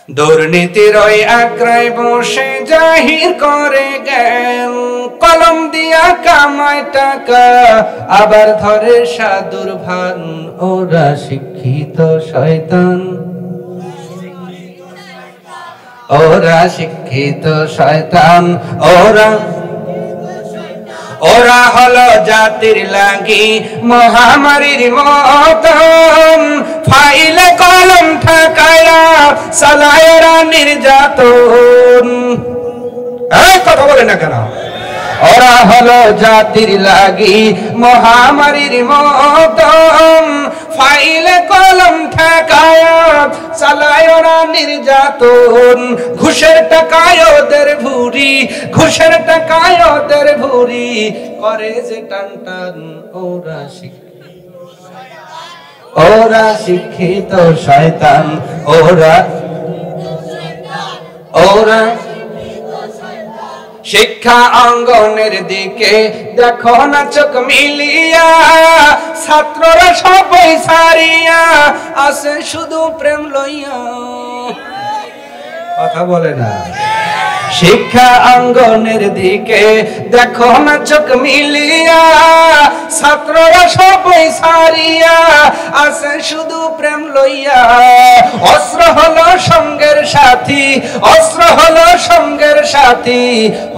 দুর্নীতির ওই আগ্রায় বসে জাহির করে জ্ঞান, কলম দিয়া কামায় টাকা আবার ধরে সাধুর ভান। ওরা শিক্ষিত শয়তান, ওরা শিক্ষিত শয়তান, ওরা হলো জাতির লাগি মহামারীর মতন, ফাইলে কলম ঠেকায়া চালায় ওরা নির্যাতন। এই কথা বলে না কেন? ওরা হলো জাতির লাগি মহামারীর মতন, ফাইলে কলম ঠেকায়া চালায় ওরা নির্যাতন। ঘুষের টাকায় ওদের ভুরি, ঘুষের টাকায় ওদের ভুরি করে যে টান টান। ওরা শিক্ষিত শয়তান, ওরা শিক্ষা অঙ্গনের দিকে দেখো না চোখ মিলিয়া, ছাত্ররা সবাই সারিয়া আসে শুধু প্রেম লইয়া। কথা বলে না? শিক্ষা অঙ্গনের দিকে দেখো না চোখ মিলিয়া, ছাত্ররা সবাই সারিয়া আসে শুধু প্রেম লইয়া। অস্ত্র হলো সঙ্গের সাথী, অস্ত্র হলো সঙ্গের সাথী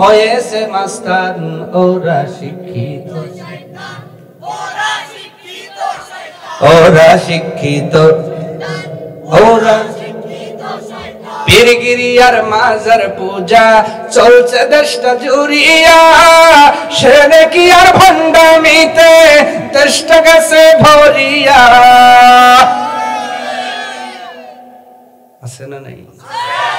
হয়েছে মাস্তান। ওরা শিক্ষিত, ওরা শিক্ষিত, ওরা পীরগিরি আর মাজার পূজা চলছে দেশটা জুড়িয়া, সেনে কি আর ভণ্ডামিতে দেশটা গেছে ভরিয়া। আছে না নাই?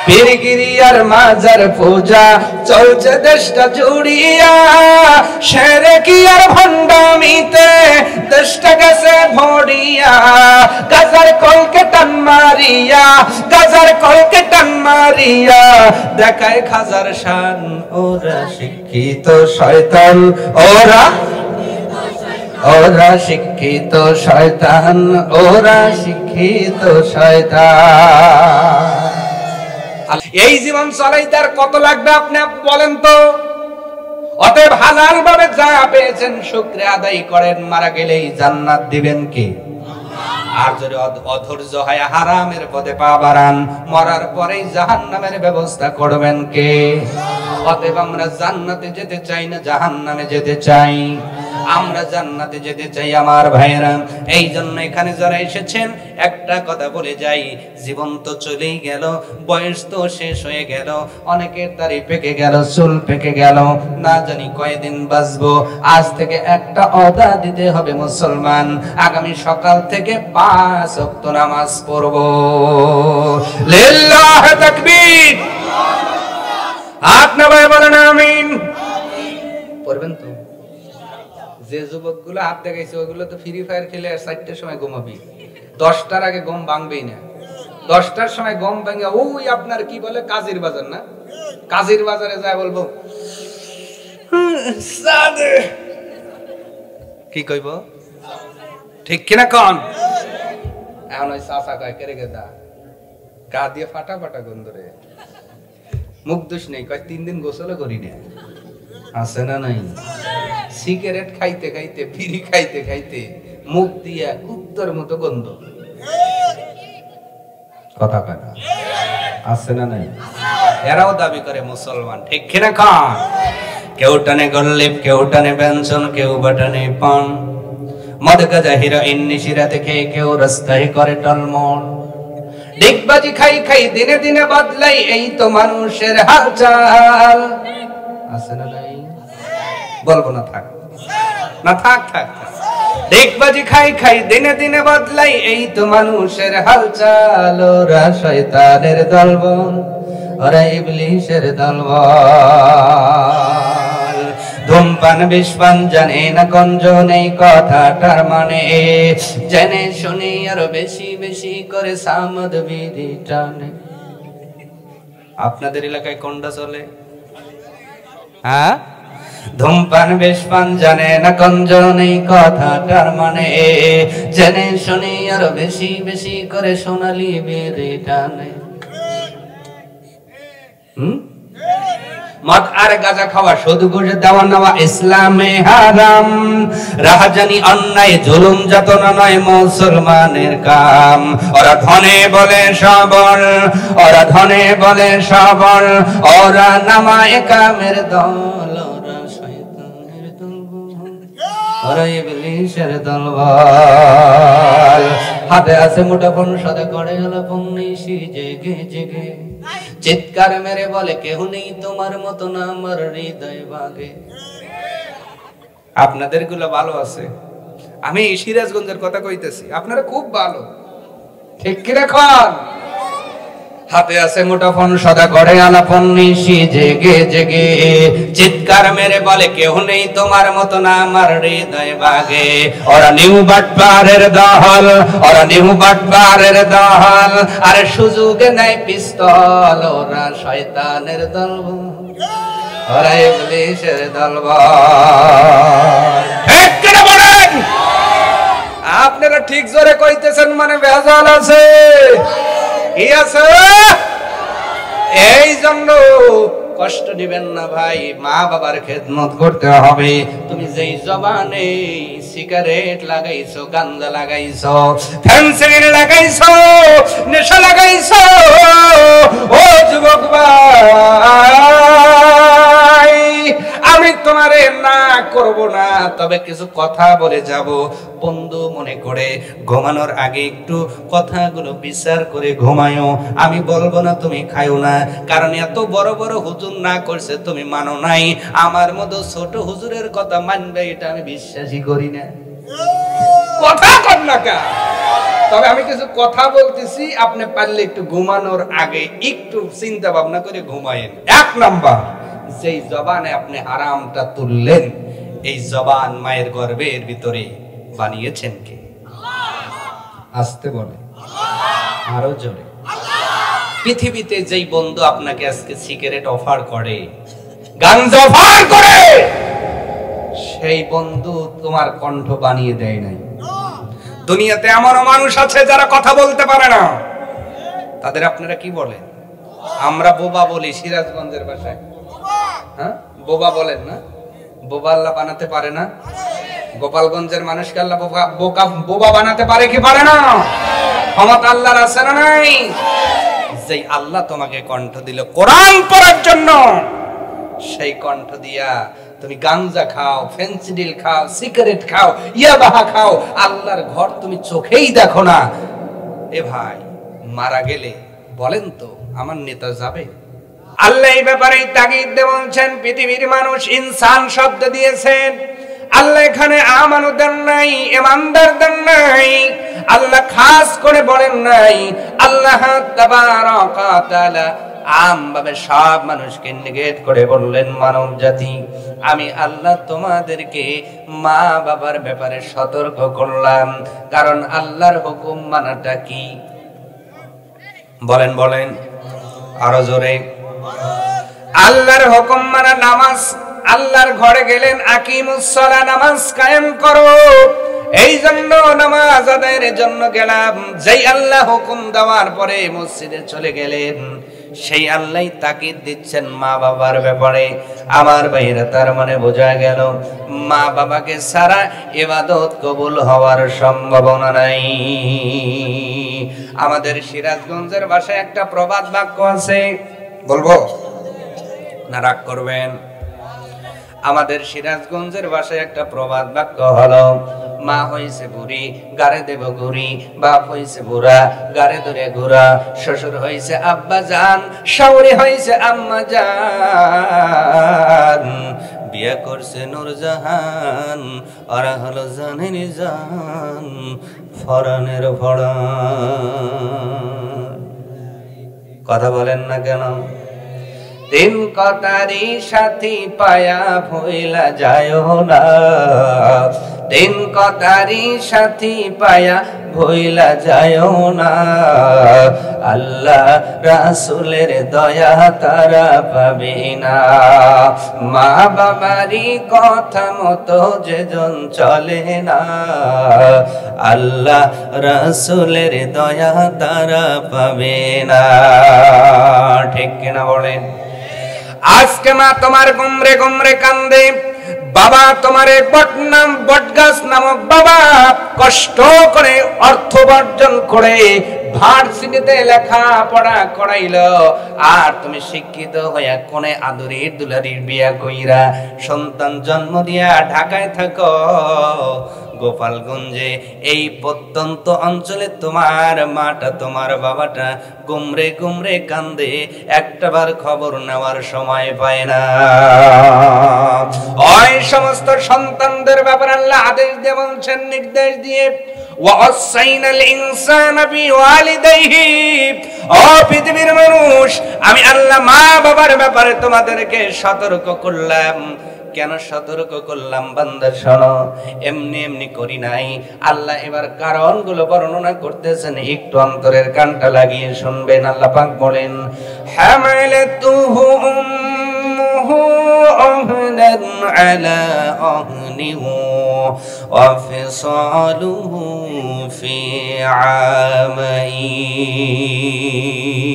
পীরগিরি আর মাজার পূজা চলছে দেশটা জুড়িয়া, সেনে কি আর ভণ্ডামিতে দেশটা গেছে ভরিয়া। গাজার কলকে টান মারিয়া, গাজার কলকে টান মারিয়া দেখায় খাজার শান। ওরা শিক্ষিত শয়তান, ওরা ওরা শিক্ষিত শয়তান, ওরা শিক্ষিত শয়তান। এই জীবন চলাইতে আর কত লাগবে আপনি বলেন তো? অতএব হালাল ভাবে যা পেয়েছেন শুকরিয়া আদায় করেন, মারা গেলেই জান্নাত দিবেন কে? আর যদি অধৈর্য হয় হারামের পথে পা বাড়ান, মরার পরেই জাহান্নামের ব্যবস্থা করবেন কে? অতএব আমরা জান্নাতে যেতে চাই না জাহান্নামে যেতে চাই? আমরা জান্নাতে যেতে চাই আমার ভাইয়েরা। এই জন্য এখানে যারা এসেছেন একটা কথা বলে যাই, জীবন তো চলেই গেল, বয়স তো শেষ হয়ে গেল, অনেকের দাড়ি পেকে গেল, চুল পেকে গেল, না জানি কয়দিন বাঁচবো। আজ থেকে একটা ওয়াদা দিতে হবে মুসলমান, আগামী সকাল থেকে 5 ওয়াক্ত নামাজ পড়ব। লিল্লাহ তাকবীর, আপনি ভাই বলেন আমিন। পড়বেন তো? যে যুবকগুলো হাত দেখাইছে ওগুলো তো ফ্রি ফায়ার খেলে আর 4টার সময় ঘুমাবি, 10টার আগে ঘুম ভাঙবেই না। 10টার সময় ঘুম ভাঙে ওই আপনার কি বলে কাজীর বাজার, না কাজীর বাজারে যায় বলবো কি কইব, ঠিক কিনা কন? এখন ওই চাচা কয় কেড়ে গেদা গা দিয়ে ফাটা ফাটা গন্ধ রে, মুখ দোষ নেই, কয় 3 দিন গোসল করি না। আছে না নাই? সিগারেট খাইতে খাইতে, বিড়ি খাইতে খাইতে মুখ দিয়া কুত্তর মতো গন্ধ। কথা কয় না? আছে না নাই? এরাও দাবি করে মুসলমান, ঠিক কিনা খান? কেউ টানে গল্লিপ, কেউ টানে ব্যঞ্জন, কেউ বাটানে পান, মদ গাঁজা হিরোইন নিশিরাতে খেয়ে কেউ রাস্তায় করে টলমল। ডিগবাজি খাই খাই দিনে দিনে বদলাই, এই তো মানুষের হালচাল। আছে না নাই? বলবো না, থাক না, থাক থাক। ডিগবাজি খাই খাই দিনে দিনে বদলাই, এই তো মানুষের হালচাল। ওরা শয়তানের দলবল, ওরা ইবলিশের দলবল। ধূমপান বিষপান জানে না কোনজন, এই কথাটার মানে জেনে শুনে আরো বেশি বেশি করে সামদ বিড়ি টানে। আপনাদের এলাকায় কোনটা চলে? হ্যাঁ, ধূমপান বিষপান জানে না কোনজন, এই কথাটার মানে জেনে শুনে আরো বেশি বেশি করে সোনালি বিড়ি টানে। মদ আর গাঁজা খাওয়া সুদ ঘুষ দেওয়া নেওয়া ইসলামে হারাম। রাহাজানি অন্যায় জুলুম যাতনা নয় মুসলমানের কাম। ওরা ধনে বলে সবল, ওরা ধনে বলে সবল, ওরা নামায়ে কামের দল, ওরা শয়তানের দল, ওরা ইবলিসের দলবল। হাতে আছে মুঠোফোন, সদা করে আলাপন, নিশি জেগে জেগে চিৎকার মেরে বলে কেহ নেই তোমার মতো না আমার হৃদয় ভাগে। আপনাদের গুলো ভালো আছে, আমি সিরাজগঞ্জের কথা কইতেছি, আপনারা খুব ভালো, ঠিক কি রাখন? হাতে আছে মুঠোফোন, সদা করে আলাপন, নিশি জেগে জেগে চিৎকার মেরে বলে কেহ নেই তোমার মতো না আমার হৃদয় ভাগে। ওরা নিউ বাটপারের দল, ওরা নিউ বাটপারের দল, আরে সুযোগে নেয় পিস্তল, ওরা শয়তানের দল, ওরা ইবলিসের দল। ঠিক করে বলেন, আপনারা ঠিক জোরে কইতেছেন মানে ভেজাল আছে, কি আছে? এই জন্য কষ্ট দিবেন না ভাই, মা বাবার খেদমত করতে হবে। তুমি যেই জবানে সিগারেট লাগাইছো, গাঁজা লাগাইছো, ফ্যান্সি লাগাইছো, নেশা লাগাইছো, ও যুবক ভাই, আমি তোমারে না করব না, তবে কিছু কথা বলে যাব। বন্ধু মনে করে ঘুমানোর আগে একটু কথাগুলো বিচার করে ঘুমায়ো। আমি বলবো না তুমি খাইও না, কারণ এত বড় বড় হুজুর না করছে তুমি মানো নাই, আমার মতো ছোট হুজুরের কথা মানবে এটা আমি বিশ্বাসই করি না। কথা কর না কা, তবে আমি কিছু কথা বলতেছি, আপনি পারলে একটু ঘুমানোর আগে একটু চিন্তা ভাবনা করে ঘুমায়েন। এক নাম্বার, যেই জবানে আপনি হারামটা তুললেন, এই জবান মায়ের গর্ভের ভিতরে বানিয়েছেন কে? আসতে বলে, আরো জোরে। পৃথিবীতে যেই বন্ধু আপনাকে আজকে সিগারেট অফার করে, গাঞ্জা অফার করে, সেই বন্ধু তোমার কণ্ঠ বানিয়ে দেয় নাই। দুনিয়াতে এমনও মানুষ আছে যারা কথা বলতে পারে না, তাদের আপনারা কি বলেন? আমরা বোবা বলি সিরাজগঞ্জের ভাষায়, হ্যাঁ বোবা বলেন না? বোবা আল্লাহ বানাতে পারে না? গোপালগঞ্জের মানুষকে আল্লাহ বোবা বানাতে পারে কি পারে না? ক্ষমতা আল্লাহর আছে না নাই? যেই আল্লাহ তোমাকে কণ্ঠ দিল কোরআন পড়ার জন্য, সেই কণ্ঠ দিয়া তুমি গাঞ্জা খাও, ফেন্সিডিল খাও, সিগারেট খাও, ইয়াবাহা খাও, আল্লাহর ঘর তুমি চোখেই দেখো না। এ ভাই, মারা গেলে বলেন তো আমার নেতা যাবে? আল্লাহ এই ব্যাপারে তাগিদ দিয়ে বলছেন, পৃথিবীর মানুষ ইনসান শব্দ দিয়েছেন, আল্লাহ এখানে আমানত দেন নাই, ইমানদার দেন নাই, আল্লাহ খাস করে বলেন নাই। আল্লাহ তাবারাকা ওয়া তাআলা আমভাবে সব মানুষকে নিগেট করে বললেন, মানব জাতি আমি আল্লাহ তোমাদেরকে মা বাবার ব্যাপারে সতর্ক করলাম, কারণ আল্লাহর হুকুম মানাটা কি? বলেন বলেন আরো জোরে। আল্লাহর হুকুম মানা নামাজ। আল্লাহর ঘরে গেলেন, আকিমুস সালাহ, নামাজ কায়েম করো। এই জন্য নামাজ আদায়ের জন্য গেলাম। যেই আল্লাহ হুকুম দেওয়ার পরে মসজিদে চলে গেলেন, সেই আল্লাহ তাকিদ দিচ্ছেন মা বাবার ব্যাপারে। আমার ভাইরা, তার মানে বোঝা গেল মা বাবাকে ছাড়া ইবাদত কবুল হওয়ার সম্ভাবনা নাই। আমাদের সিরাজগঞ্জের ভাষায় একটা প্রবাদ বাক্য আছে, বলবো না রাগ করবেন? আমাদের সিরাজগঞ্জের ভাষায় একটা প্রবাদ বাক্য হলো, মা হইছে বুড়ি গারে দেব ঘুরি, বাপ হইছে বুড়া গারে ধরে ঘুরা, শ্বশুর হইছে আব্বা জান, শাশুড়ি হইছে আম্মা জান, বিয়ে করছে নূরজাহান, ওরা হলো জানের জান, ফরানের ফরান। কথা বলেন না কেন? দিন কতারি সাথী পায়া ভইলা যায় না, দিন কতারি সাথী পায়া ভইলা যায় না, আল্লাহ রাসূলের দয়া তারা পাবে না। মা বাবারি কথা মতো যেজন চলে না, আল্লাহ রাসূলের দয়া তারা পাবে না। ঠিক কিনা বলেন? আজকে মা তোমার গুমরে গুমরে কান্দে, বাবা তোমার বটগাছ নামক বাবা কষ্ট করে অর্থ উপার্জন করে ভার্সিটিতে লেখাপড়া করাইলো, আর তুমি শিক্ষিত হইয়া কোনে আদরের দুলারির বিয়া কইরা সন্তান জন্ম দিয়া ঢাকায় থাকো। গোপালগঞ্জে এই প্রত্যন্ত অঞ্চলে তোমার মাটা তোমার বাবাটা গুমরে গুমরে কান্দে, একটাবার খবর নেওয়ার সময় পায় না। ওই সমস্ত সন্তানদের ব্যাপারে আল্লাহ আদেশ দিয়ে বলছেন, নির্দেশ দিয়ে, ওয়াসাইনাল ইনসানা বিওয়ালিদাইহি, ও পৃথিবীর মানুষ আমি আল্লাহ মা বাবার ব্যাপারে তোমাদেরকে সতর্ক করলাম। কেন সতর্ক করলাম বান্দা শোনো, এমনি এমনি করি নাই। আল্লাহ এবার কারণগুলো বর্ণনা করতেছেন, একটু অন্তরের কানটা লাগিয়ে শুনবেন। আল্লাহ পাক বলেন, হামালাতুহু উম্মুহু আহলান আলা আহলিহি ওয়া ফিসালুহু ফি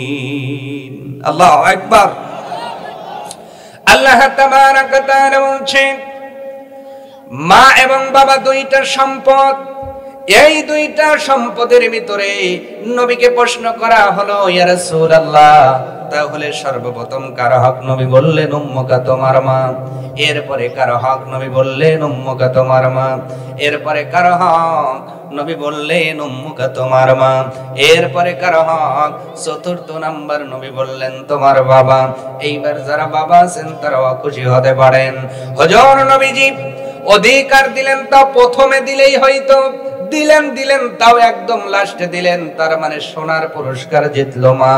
আমাইন। আল্লাহু আকবার। আল্লাহ তাবারাক ওয়া তাআলা বলছেন, মা এবং বাবা দুইটা সম্পদ। এই দুইটা সম্পদের ভিতরে নবীকে প্রশ্ন করা হলো, ইয়া রাসূলুল্লাহ, তাহলে সর্বপ্রথম কার হক? নবী বললেন, উম্মুকা, তোমার মা। এরপরে কার হক? নবী বললেন, উম্মুকা, তোমার মা। এরপরে কার হক? নবী বললেন, উম্মুকা, তোমার মা। এরপরে কার হক? চতুর্থ নাম্বার নবী বললেন, তোমার বাবা। এইবার যারা বাবা আছেন তারাও খুশি হতে পারেন। হুজুর নবীজি অধিকার দিলেন, তা প্রথমে দিলেই হয়তো, দিলেন তাও একদম লাস্টে দিলেন। তার মানে সোনার পুরস্কার জিতলো মা,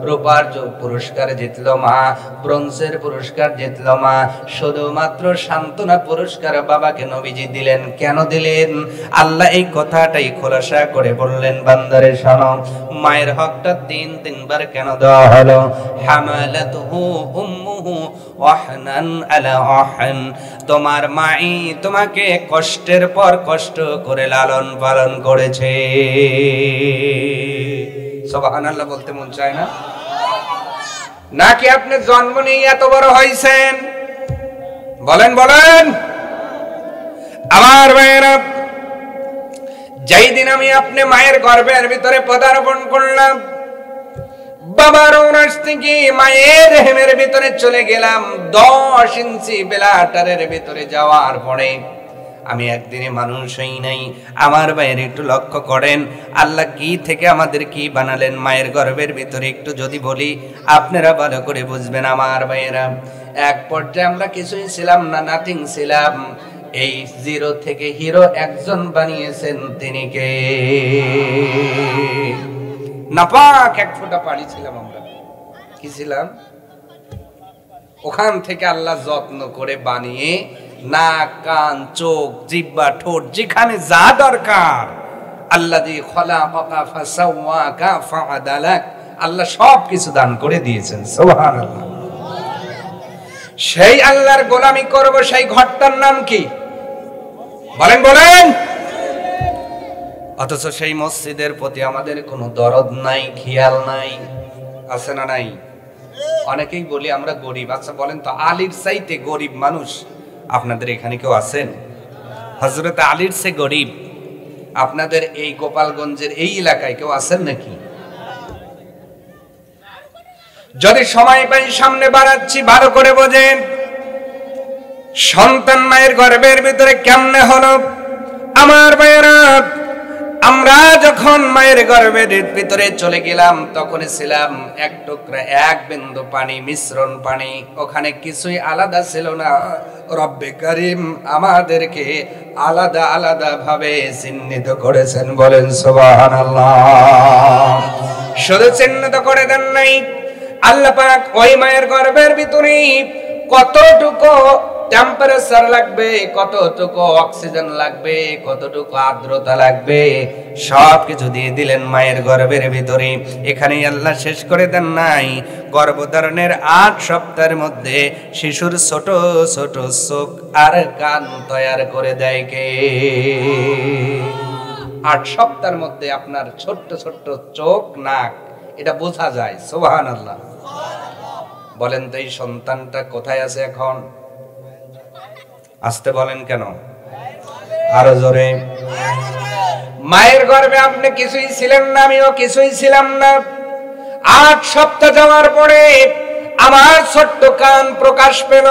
রূপার পুরস্কার জিতলো মা, ব্রোঞ্জের পুরস্কার জিতলো মা, শুধুমাত্র সান্ত্বনা পুরস্কার বাবাকে নবীজি দিলেন। কেন দিলেন? আল্লাহ এই কথাটাই খোলাসা করে বললেন, বান্দারে শোনো, মায়ের হকটা তিনবার কেন দেওয়া হলো? হামালাতুহু উম্মুহু ওয়াহনান আলা ওয়াহন, তোমার মাই তোমাকে কষ্টের পর কষ্ট করে লালন পালন করেছে। সুবহানাল্লাহ বলতে মন চায় না? নাকি আপনি জন্ম নিয়ে এত বড় হইছেন? বলেন বলেন। আমার ভাইয়েরা, যেই দিন আমি আপনি মায়ের গর্ভের ভিতরে পদার্পণ করলাম, বাবার ওনার থেকে মায়ের রেহেমের ভিতরে চলে গেলাম, 10 ইঞ্চি বেলাটারের ভিতরে যাওয়ার পরে আমি একদিনে মানুষ হই নাই। আমার ভাইয়ের একটু লক্ষ্য করেন, আল্লাহ কি থেকে আমাদের কি বানালেন মায়ের গর্ভের ভিতরে, একটু যদি বলি আপনারা ভালো করে বুঝবেন। আমার ভাইয়েরা, এক পর্যায়ে আমরা কিছুই ছিলাম না, নাথিং ছিলাম। এই জিরো থেকে হিরো একজন বানিয়েছেন, তিনি কে? নাপাক এক ফোঁটা পানি ছিলাম আমরা। কি ছিলাম? ওখান থেকে আল্লাহ যত্ন করে বানিয়ে নাক, কান, চোখ, জিহ্বা, ঠোঁট, যেখানে যা দরকার, আল্লাযী খলাকাকা ফাসাওয়াকা ফাআদালাক, আল্লাহ সব কিছু দান করে দিয়েছেন। সুবহানাল্লাহ। সেই আল্লাহর গোলামি করব, সেই ঘরটার নাম কি? বলেন বলেন। অথচ সেই মসজিদের প্রতি আমাদের কোনো দরদ নাই, খেয়াল নাই। আছে না নাই? অনেকেই বলি আমরা গরিব। আচ্ছা বলেন তো, আলীর চাইতে গরিব মানুষ আপনাদের এখানে কেউ আছেন? হযরত আলীর চেয়ে গরিব আপনাদের এই গোপালগঞ্জের এই এলাকায় কেউ আছেন নাকি? যদি সময় পাই সামনে বাড়াচ্ছি, ভালো করে বোঝেন। সন্তান মায়ের গর্ভের ভিতরে কেমনে হলো? আমার ভাইয়েরা, আমরা যখন মায়ের গর্ভের ভিতরে চলে গেলাম, তখন ছিলাম এক টুকরা, এক বিন্দু পানি, মিশ্রণ পানি। ওখানে কিছুই আলাদা ছিল না। রব্বে কারীম আমাদেরকে আলাদা আলাদা ভাবে চিহ্নিত করেছেন। বলেন সুবহানাল্লাহ। শুধু চিহ্নিত করে দেন নাই, আল্লাহ পাক ওই মায়ের গর্ভের ভিতরে কতটুকু টেম্পারেচার লাগবে, কতটুকু অক্সিজেন লাগবে, কতটুকু আর্দ্রতা লাগবে, সবকিছু দিয়ে দিলেন মায়ের গর্ভের ভিতরে। এখানেই আল্লাহ শেষ করে দেন নাই। গর্ভধারণের 8 সপ্তাহের মধ্যে শিশুর ছোট ছোট চোখ আর কান তৈরি করে দেয় কে? 8 সপ্তাহের মধ্যে আপনার ছোট্ট ছোট্ট চোখ, নাক, এটা বোঝা যায়। সুবহানাল্লাহ। বলেন তো এই সন্তানটা কোথায় আছে এখন? আসতে বলেন কেন? আরো জোরে। মায়ের গর্ভে আপনি কিছুই ছিলেন না, আমিও কিছুই ছিলাম না। 8 সপ্তাহ যাওয়ার পরে আমার ছোট্ট কান প্রকাশ পেল,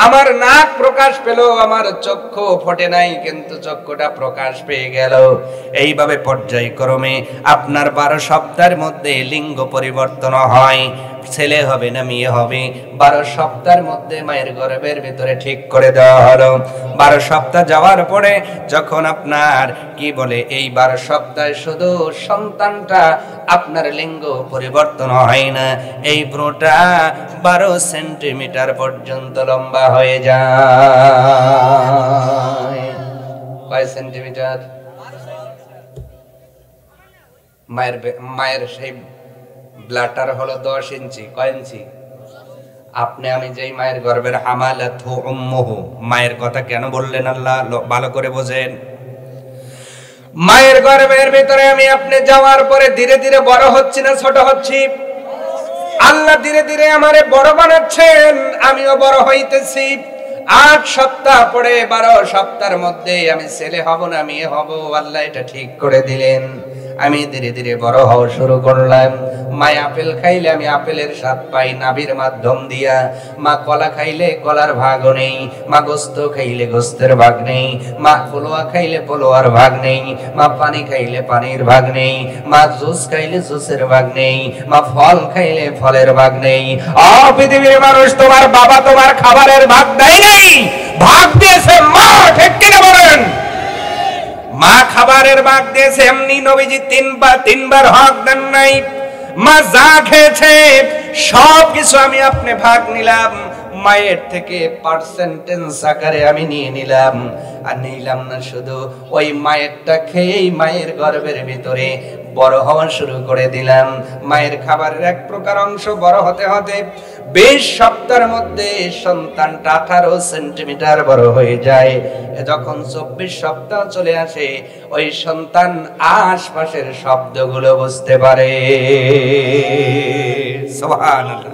আমার নাক প্রকাশ পেল, আমার চক্ষু ফোটে নাই কিন্তু চক্ষুটা প্রকাশ পেয়ে গেল। এইভাবে পর্যায়ক্রমে আপনার 12 সপ্তাহের মধ্যে লিঙ্গ পরিবর্তন হয়, ছেলে হবে না মেয়ে হবে। 12 সপ্তাহের মধ্যে মায়ের গর্ভের ভিতরে ঠিক করে দেওয়া হলো। 12 সপ্তাহ যাওয়ার পরে যখন আপনার কি বলে এই 12 সপ্তাহে শুধু সন্তানটা আপনার লিঙ্গ পরিবর্তন হয় না, এই ভ্রূটা 12 সেন্টিমিটার পর্যন্ত লম্বা হয়ে যায়। কয় সেন্টিমিটার? মায়ের সেই ব্লাটার হলো 10 ইঞ্চি। কয় ইঞ্চি? আপনি আমি যেই মায়ের গর্ভের হামালাতহু উম্মুহু, মায়ের কথা কেন বললেন আল্লাহ ভালো করে বোঝেন। মায়ের গর্ভের ভিতরে আমি আপনি যাওয়ার পরে ধীরে ধীরে বড় হচ্ছি না ছোট হচ্ছি? আল্লাহ ধীরে ধীরে আমারে বড় বানাচ্ছেন, আমিও বড় হইতেছি। 8 সপ্তাহ পরে 12 সপ্তাহের মধ্যে আমি ছেলে হব না মেয়ে হব, আল্লাহ এটা ঠিক করে দিলেন। আমি ধীরে ধীরে বড় হওয়া শুরু করলাম। মা আপেল খাইলে আমি আপেলের স্বাদ পাই নাভির মাধ্যম দিয়া, মা কলা খাইলে কলার ভাগও নেই, মা গোস্ত খাইলে গোস্তের ভাগ নেই, মা পোলোয়া খাইলে পোলোয়ার ভাগ নেই, মা পানি খাইলে পানির ভাগ নেই, মা জুস খাইলে জুসের ভাগ নেই, মা ফল খাইলে ফলের ভাগ নেই। পৃথিবীর মানুষ তোমার বাবা তোমার খাবারের ভাগ দেয় নাই, ভাগ দিয়েছে মা। ঠিক কিনা বলেন? মা খাবারের ভাগ দিয়েছে, এমনি নবীজি তিনবার হক দেন নাই। মা যা খেয়েছে সব কিছু আমি আপনি ভাগ নিলাম, মায়ের থেকে পার্সেন্টেজ আকারে আমি নিয়ে নিলাম। আর নিলাম না শুধু, ওই মায়েরটা খেয়েই মায়ের গর্ভের ভিতরে বড় হওয়া শুরু করে দিলাম। মায়ের খাবারের এক প্রকার অংশ বড় হতে হতে 20 সপ্তাহের মধ্যে সন্তানটা 18 সেন্টিমিটার বড় হয়ে যায়। যখন 24 সপ্তাহ চলে আসে ওই সন্তান আশপাশের শব্দগুলো বুঝতে পারে। সুবহানাল্লাহ।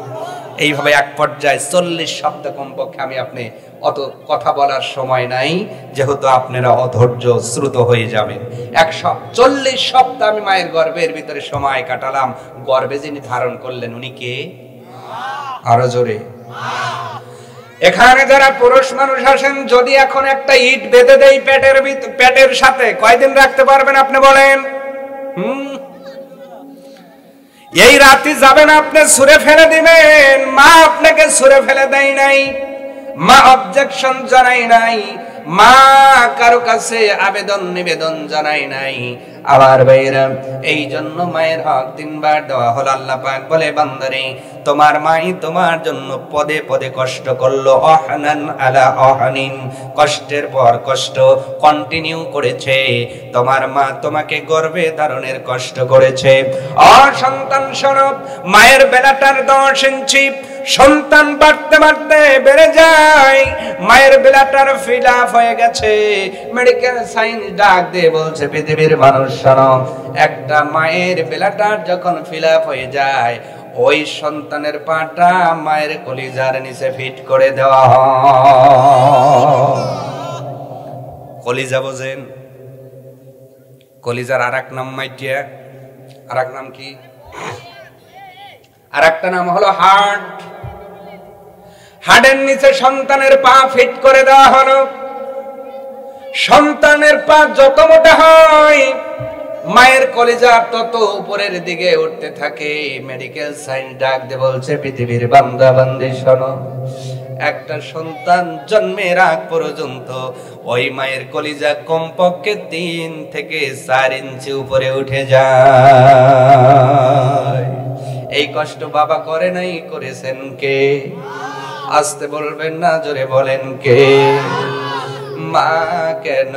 এইভাবে এক পর্যায়ে 40 সপ্তাহ কমপক্ষে আমি আপনি অত কথা বলার সময় নাই, যেহেতু আপনারা অধৈর্য শ্রুত হয়ে যাবেন। 140 সপ্তাহ আমি মায়ের গর্ভের ভিতরে সময় কাটালাম। গর্ভে যিনি ধারণ করলেন উনি কে? আরো জোরে। এখানে যারা পুরুষ মানুষ আসেন, যদি এখন একটা ইট বেঁধে দেই পেটের সাথে, কয়দিন রাখতে পারবেন আপনি বলেন? এই রাতে যাবেন আপনি ছুঁড়ে ফেলে দিবেন। মা আপনাকে ছুঁড়ে ফেলে দেয় নাই, মা অবজেকশন জানাই নাই, মা কারো কাছে আবেদন নিবেদন জানাই নাই। আবার ভাইরা, এই জন্য মায়ের হক 3 বার দেওয়া হলো। আল্লাহ পাক বলে, বান্দারে তোমার মাই তোমার জন্য পদে পদে কষ্ট করলো, অহনান আলা অহনিন, কষ্টের পর কষ্ট কন্টিনিউ করেছে। তোমার মা তোমাকে গর্ভে ধারণের কষ্ট করেছে। সন্তান শোনো, মায়ের বেলাটার 10 ইঞ্চি, সন্তান বাড়তে বাড়তে বেড়ে যায়, মায়ের বেলাটার ফিল আপ হয়ে গেছে। মেডিকেল সায়েন্স ডাক দিয়ে বলছে, পৃথিবীর মানুষ শোনো, একটা মায়ের বেলাটার যখন ফিল আপ হয়ে যায়, ওই সন্তানের পাটা মায়ের কলিজার নিচে ফিট করে দেওয়া হয়। কলিজা বোঝেন? কলিজার আরেক নাম মাইটিয়া, আরেক নাম কি? আরেকটা নাম হলো হার্ট। হার্টের নিচে সন্তানের পা ফিট করে দেওয়া হলো। সন্তানের পা যত মোটা হয়, মায়ের কলিজা তত উপরের দিকে উঠতে থাকে। মেডিকেল সায়েন্স ডাক দিয়ে বলছে, পৃথিবীর বান্দা বান্দি শোনো, একটা সন্তান জন্মের আগ পর্যন্ত ওই মায়ের কলিজা কমপক্ষে 3 থেকে 4 ইঞ্চি উপরে উঠে যায়। এই কষ্ট বাবা করে নাই, করেছেন কে? আসতে বলবেন না, জোরে বলেন কে? মা কেন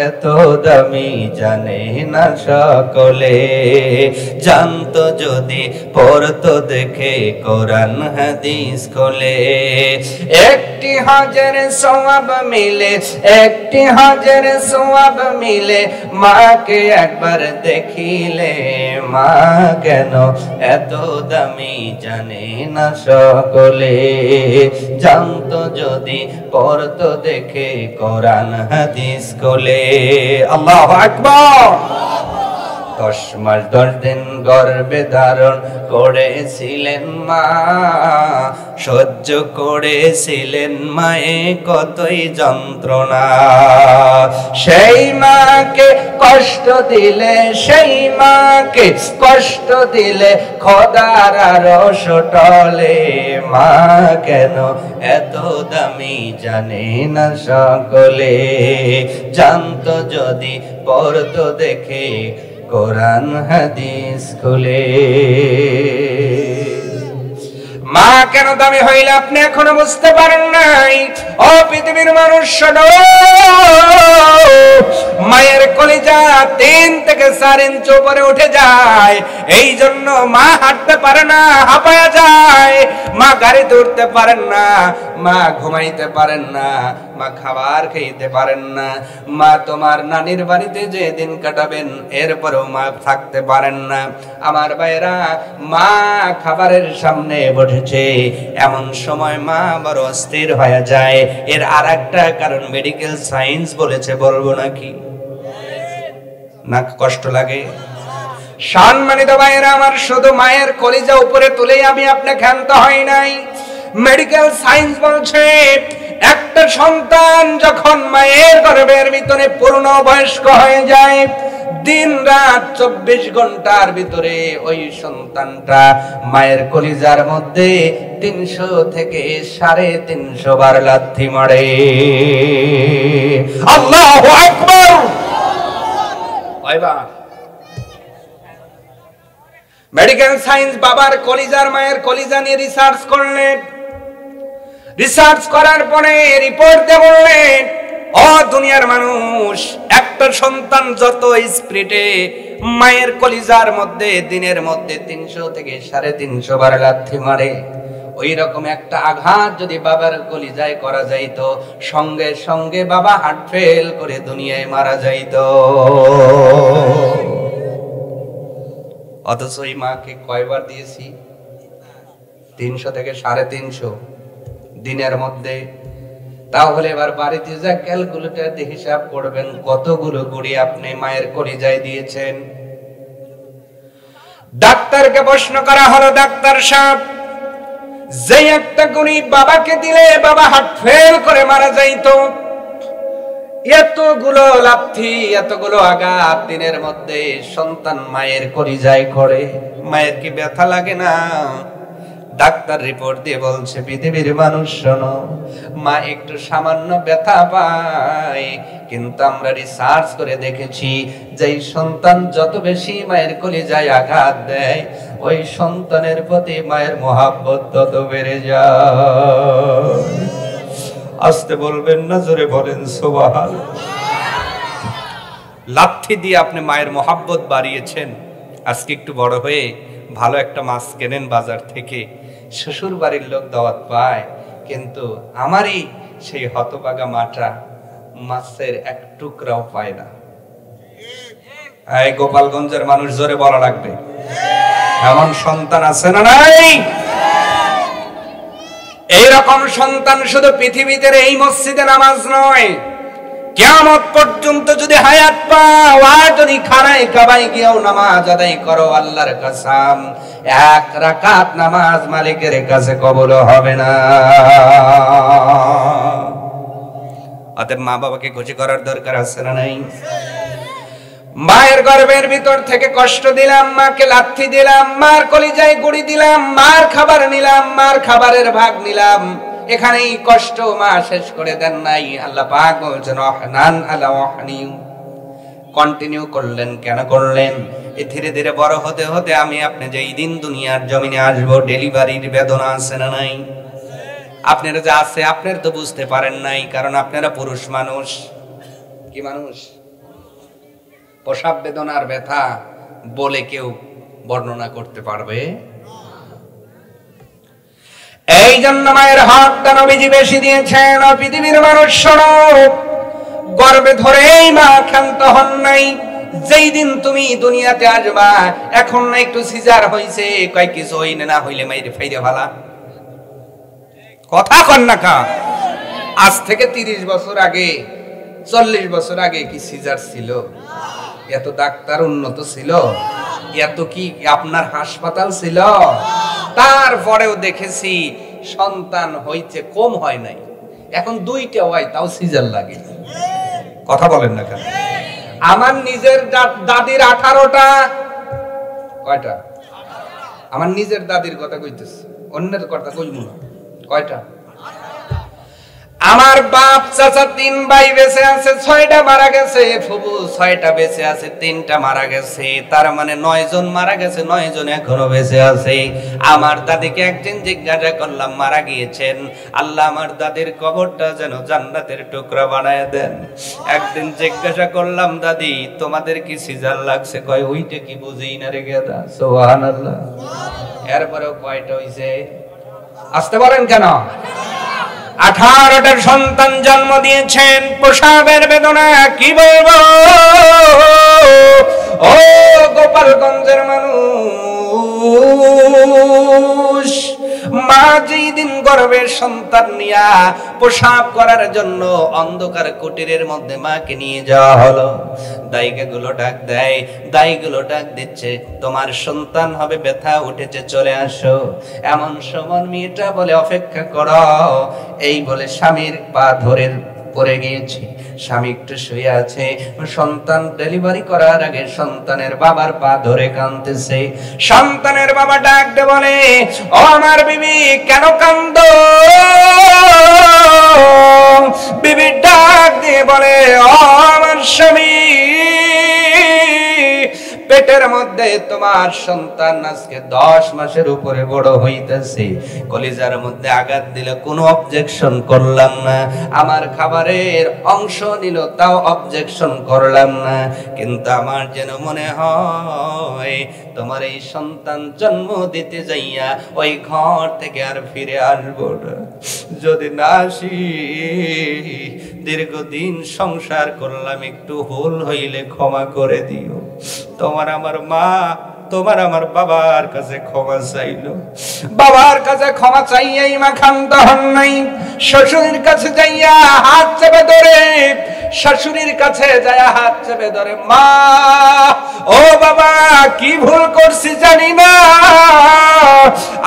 এত দামি জানে না সকলে, জানতো যদি পড়তো দেখে কোরআন হাদিস কোলে। একটি হজের সওয়াব মিলে, একটি হজের সওয়াব মিলে, মাকে একবার দেখিলে। মা কেন এত দামি জানে না সকলে, জানতো যদি পড়তো দেখে কোরআন হাদিস কোলে। আল্লাহু আকবার। 10 মাস 10 দিন গর্ভে ধারণ করেছিলেন মা, সহ্য করেছিলেন মায়ে কতই যন্ত্রণা। সেই মাকে কষ্ট দিলে, সেই মাকে কষ্ট দিলে খোদার আরশ টলে। মা কেন এত দামি জানে না সকলে, জানতো যদি পড়তো দেখে কোরআন হাদিস খুলে। মা কেন দামি হইলে আপনি এখনো বুঝতে পারেন নাই। ও পৃথিবীর মানুষ শোনো, মায়ের কলিজা 3 থেকে 4 ইঞ্চি উপরে উঠে যায়। এই জন্য মা হাঁটতে পারে না, হাঁপায়া যায়। মা গাড়িতে উঠতে পারেন না, মা ঘুমাইতে পারেন না, মা খাবার খেতে পারেন না। মা তোমার নানির বাড়িতে যে দিন কাটাবেন এরপরেও মা থাকতে পারেন না। আমার ভাইরা, মা খাবারের সামনে বসেছে, এমন সময় মা বড় অস্থির হয়ে যায়। এর আরেকটা কারণ মেডিকেল সায়েন্স বলেছে, বলবো নাকি? না কষ্ট লাগে? সম্মানিত ভাইরা আমার, শুধু মায়ের কলিজা উপরে তুলেই আমি আপনি ক্ষান্ত হয় নাই। মেডিকেল সায়েন্স বলছে একটা সন্তান যখন মায়ের গর্ভের ভিতরে পূর্ণ বয়স্ক হয়ে যায়, দিন রাত 24 ঘন্টার ভিতরে ওই সন্তানটা মায়ের কলিজার মধ্যে 300 থেকে 350 বার লাথি মারে। আল্লাহু আকবার। মেডিকেল সায়েন্স বাবার কলিজার মায়ের কলিজা নিয়ে রিসার্চ করলেন। রিসার্চ করার পরে রিপোর্ট দিয়ে বললেন, ও দুনিয়ার মানুষ, একটা সন্তান যত স্পিডে মায়ের কলিজার মধ্যে দিনের মধ্যে 300 থেকে 350 বার লাথি মারে, ওই রকম একটা আঘাত যদি বাবার কলিজায় করা যাইতো, সঙ্গে সঙ্গে বাবা হার্ট ফেল করে দুনিয়ায় মারা যাইতো। অথচ ওই মাকে কয়বার দিয়েছি? 300 থেকে 350 দিনের মধ্যে। তাহলে এবার বাড়িতে যা ক্যালকুলেটর দিয়ে হিসাব করবেন কতগুলো গুড়ি আপনি মায়ের কলিজায় দিয়েছেন। ডাক্তারকে প্রশ্ন করা হলো, ডাক্তার সাহেব, যে একটা গুড়ি বাবাকে দিলে বাবা হার্ট ফেল করে মারা যাইতো, এতগুলো লাথি এতগুলো আঘাত দিনের মধ্যে সন্তান মায়ের কলিজায় করে, মায়ের কি ব্যথা লাগে না? ডাক্তার রিপোর্ট দিয়ে বলছে, পৃথিবীর মানুষ শোনো, মা একটু সামান্য ব্যথা পায়, কিন্তু আমরা রিসার্চ করে দেখেছি যে সন্তান যত বেশি মায়ের কলিজায় আঘাত দেয়, ওই সন্তানের প্রতি মায়ের মহব্বত তত বেড়ে যায়। আস্তে বলবেন না, জোরে বলেন সুবহানাল্লাহ। লাথি দিয়ে আপনি মায়ের মহব্বত বাড়িয়েছেন। আজকে একটু বড় হয়ে ভালো একটা মাছ কেনেন বাজার থেকে, শ্বশুর বাড়ির লোক দাওয়াত পায়, কিন্তু আমারই সেই হতভাগা মাটা মাছের এক টুকরাও পায় না। এই গোপালগঞ্জের মানুষ জোরে বলা লাগবে, এমন সন্তান আছে না নাই? এইরকম সন্তান শুধু পৃথিবীতে এই মসজিদে নামাজ নয়, কিয়ামত পর্যন্ত যদি হায়াত পাও আর যদি খানায় কাবায় গিয়েও নামাজ আদায় করো, আল্লাহর কসম 1 রাকাত নামাজ মালিকের কাছে কবুল হবে না। অতএব মা বাবাকে খুশি করার দরকার আছে না নাই? মায়ের গর্ভের ভিতর থেকে কষ্ট দিলাম, মাকে লাথি দিলাম, মার কলিজায় গুড়ি দিলাম, মার খাবার নিলাম, মার খাবারের ভাগ নিলাম, এখানেই কষ্ট মা শেষ করে দেন নাই। আল্লাহ পাক বলছেন, ওহনান আলা ওহনিউ, কন্টিনিউ করলেন। কেন করলেন? এই ধীরে ধীরে বড় হতে হতে আমি আপনি যেই দিন দুনিয়ার জমিনে আসবো, ডেলিভারির বেদনা আছে না নাই? আপনারা যা আছে আপনারা তো বুঝতে পারেন নাই, কারণ আপনারা পুরুষ মানুষ। কি মানুষ? প্রসব বেদনার ব্যথা বলে কেউ বর্ণনা করতে পারবে? এই জন্য মায়ের হাতটা নবীজি বেশি দিয়েছেন। পৃথিবীর মানুষ শোনো, গর্ভে ধরেই মা ক্ষান্ত হন নাই। যেই দিন তুমি দুনিয়াতে আসবা, এখন না একটু সিজার হইছে, কয় কিছু হইলে না হইলে মাইরে ফাইরে ভালা কথা কন না কা। আজ থেকে 30 বছর আগে, 40 বছর আগে কি সিজার ছিল? এত ডাক্তার উন্নত ছিল? এত কি আপনার হাসপাতাল ছিল? তারপরেও দেখেছি সন্তান হইতে কম হয় নাই। এখন 2টা হয়, তাও সিজার লাগে। কথা বলেন না কেন? আমার নিজের দাদির 18টা, কয়টা? আমার নিজের দাদির কথা কইতেছে, অন্যের কথা কইব না। কয়টা? আমার বাপ চাচা 3 ভাই বেঁচে আছে, 6টা মারা গেছে। ফুবু 6টা বেঁচে আছে, 3টা মারা গেছে। তার মানে 9 জন মারা গেছে, 9 জন এখনো বেঁচে আছে। আমার দাদিকে একদিন জিজ্ঞাসা করলাম, মারা গিয়েছেন, আল্লাহ আমার দাদির কবরটা যেন জান্নাতের টুকরা বানায় দেন। একদিন জিজ্ঞাসা করলাম, দাদি তোমাদের কি সিজার লাগছে? কয় ওইটা কি বুঝি না রে গেদা। সুবহানাল্লাহ। এরপরেও কয়টা হইছে? আসতে বলেন কেন? 18টা সন্তান জন্ম দিয়েছেন। প্রসবের বেদনা কি বলবো? ও গোপালগঞ্জের মানুষ, মা যেই দিন গর্ভের সন্তান নিয়া প্রসাব করার জন্য অন্ধকার কুটিরের মধ্যে মাকে নিয়ে যাওয়া হলো, দাইগুলো ডাক দেয়, দাইগুলো ডাক দিচ্ছে, তোমার সন্তান হবে, ব্যথা উঠেছে, চলে আসো। এমন সময় মেয়েটা বলে, অপেক্ষা করো। এই বলে স্বামীর পা ধরে পড়ে গিয়েছে। স্বামী একটু শুয়ে আছে। সন্তান ডেলিভারি করার আগে সন্তানের বাবার পা ধরে কাঁদতেছে। সন্তানের বাবা ডাক দে বলে, ও আমার বিবি কেন কান্দো? বিবি ডাক দিয়ে বলে, ও আমার স্বামী, পেটের মধ্যে তোমার সন্তান আজকে 10 মাসের উপরে বড় হইতেছে। কলিজার মধ্যে আঘাত দিলে কোনো অবজেকশন করলাম না, আমার খাবারের অংশ নিল তাও অবজেকশন করলাম না, কিন্তু আমার যেন মনে হয় তোমার এই সন্তান জন্ম দিতে যাইয়া ওই ঘর থেকে আর ফিরে আসবো না। যদি না আসি, দীর্ঘদিন সংসার করলাম, একটু ভুল হইলে ক্ষমা করে দিও। তোমার আমার মা, তোমার আমার বাবার কাছে ক্ষমা চাইলো। বাবার কাছে ক্ষমা চাইয়াই মা ক্ষান্ত হন নাই। শ্বশুরের কাছে যাইয়া হাত চেপে ধরে, শাশুড়ির কাছে যাইয়া হাত চেপে ধরে, মা ও বাবা কি ভুল করছি জানি না,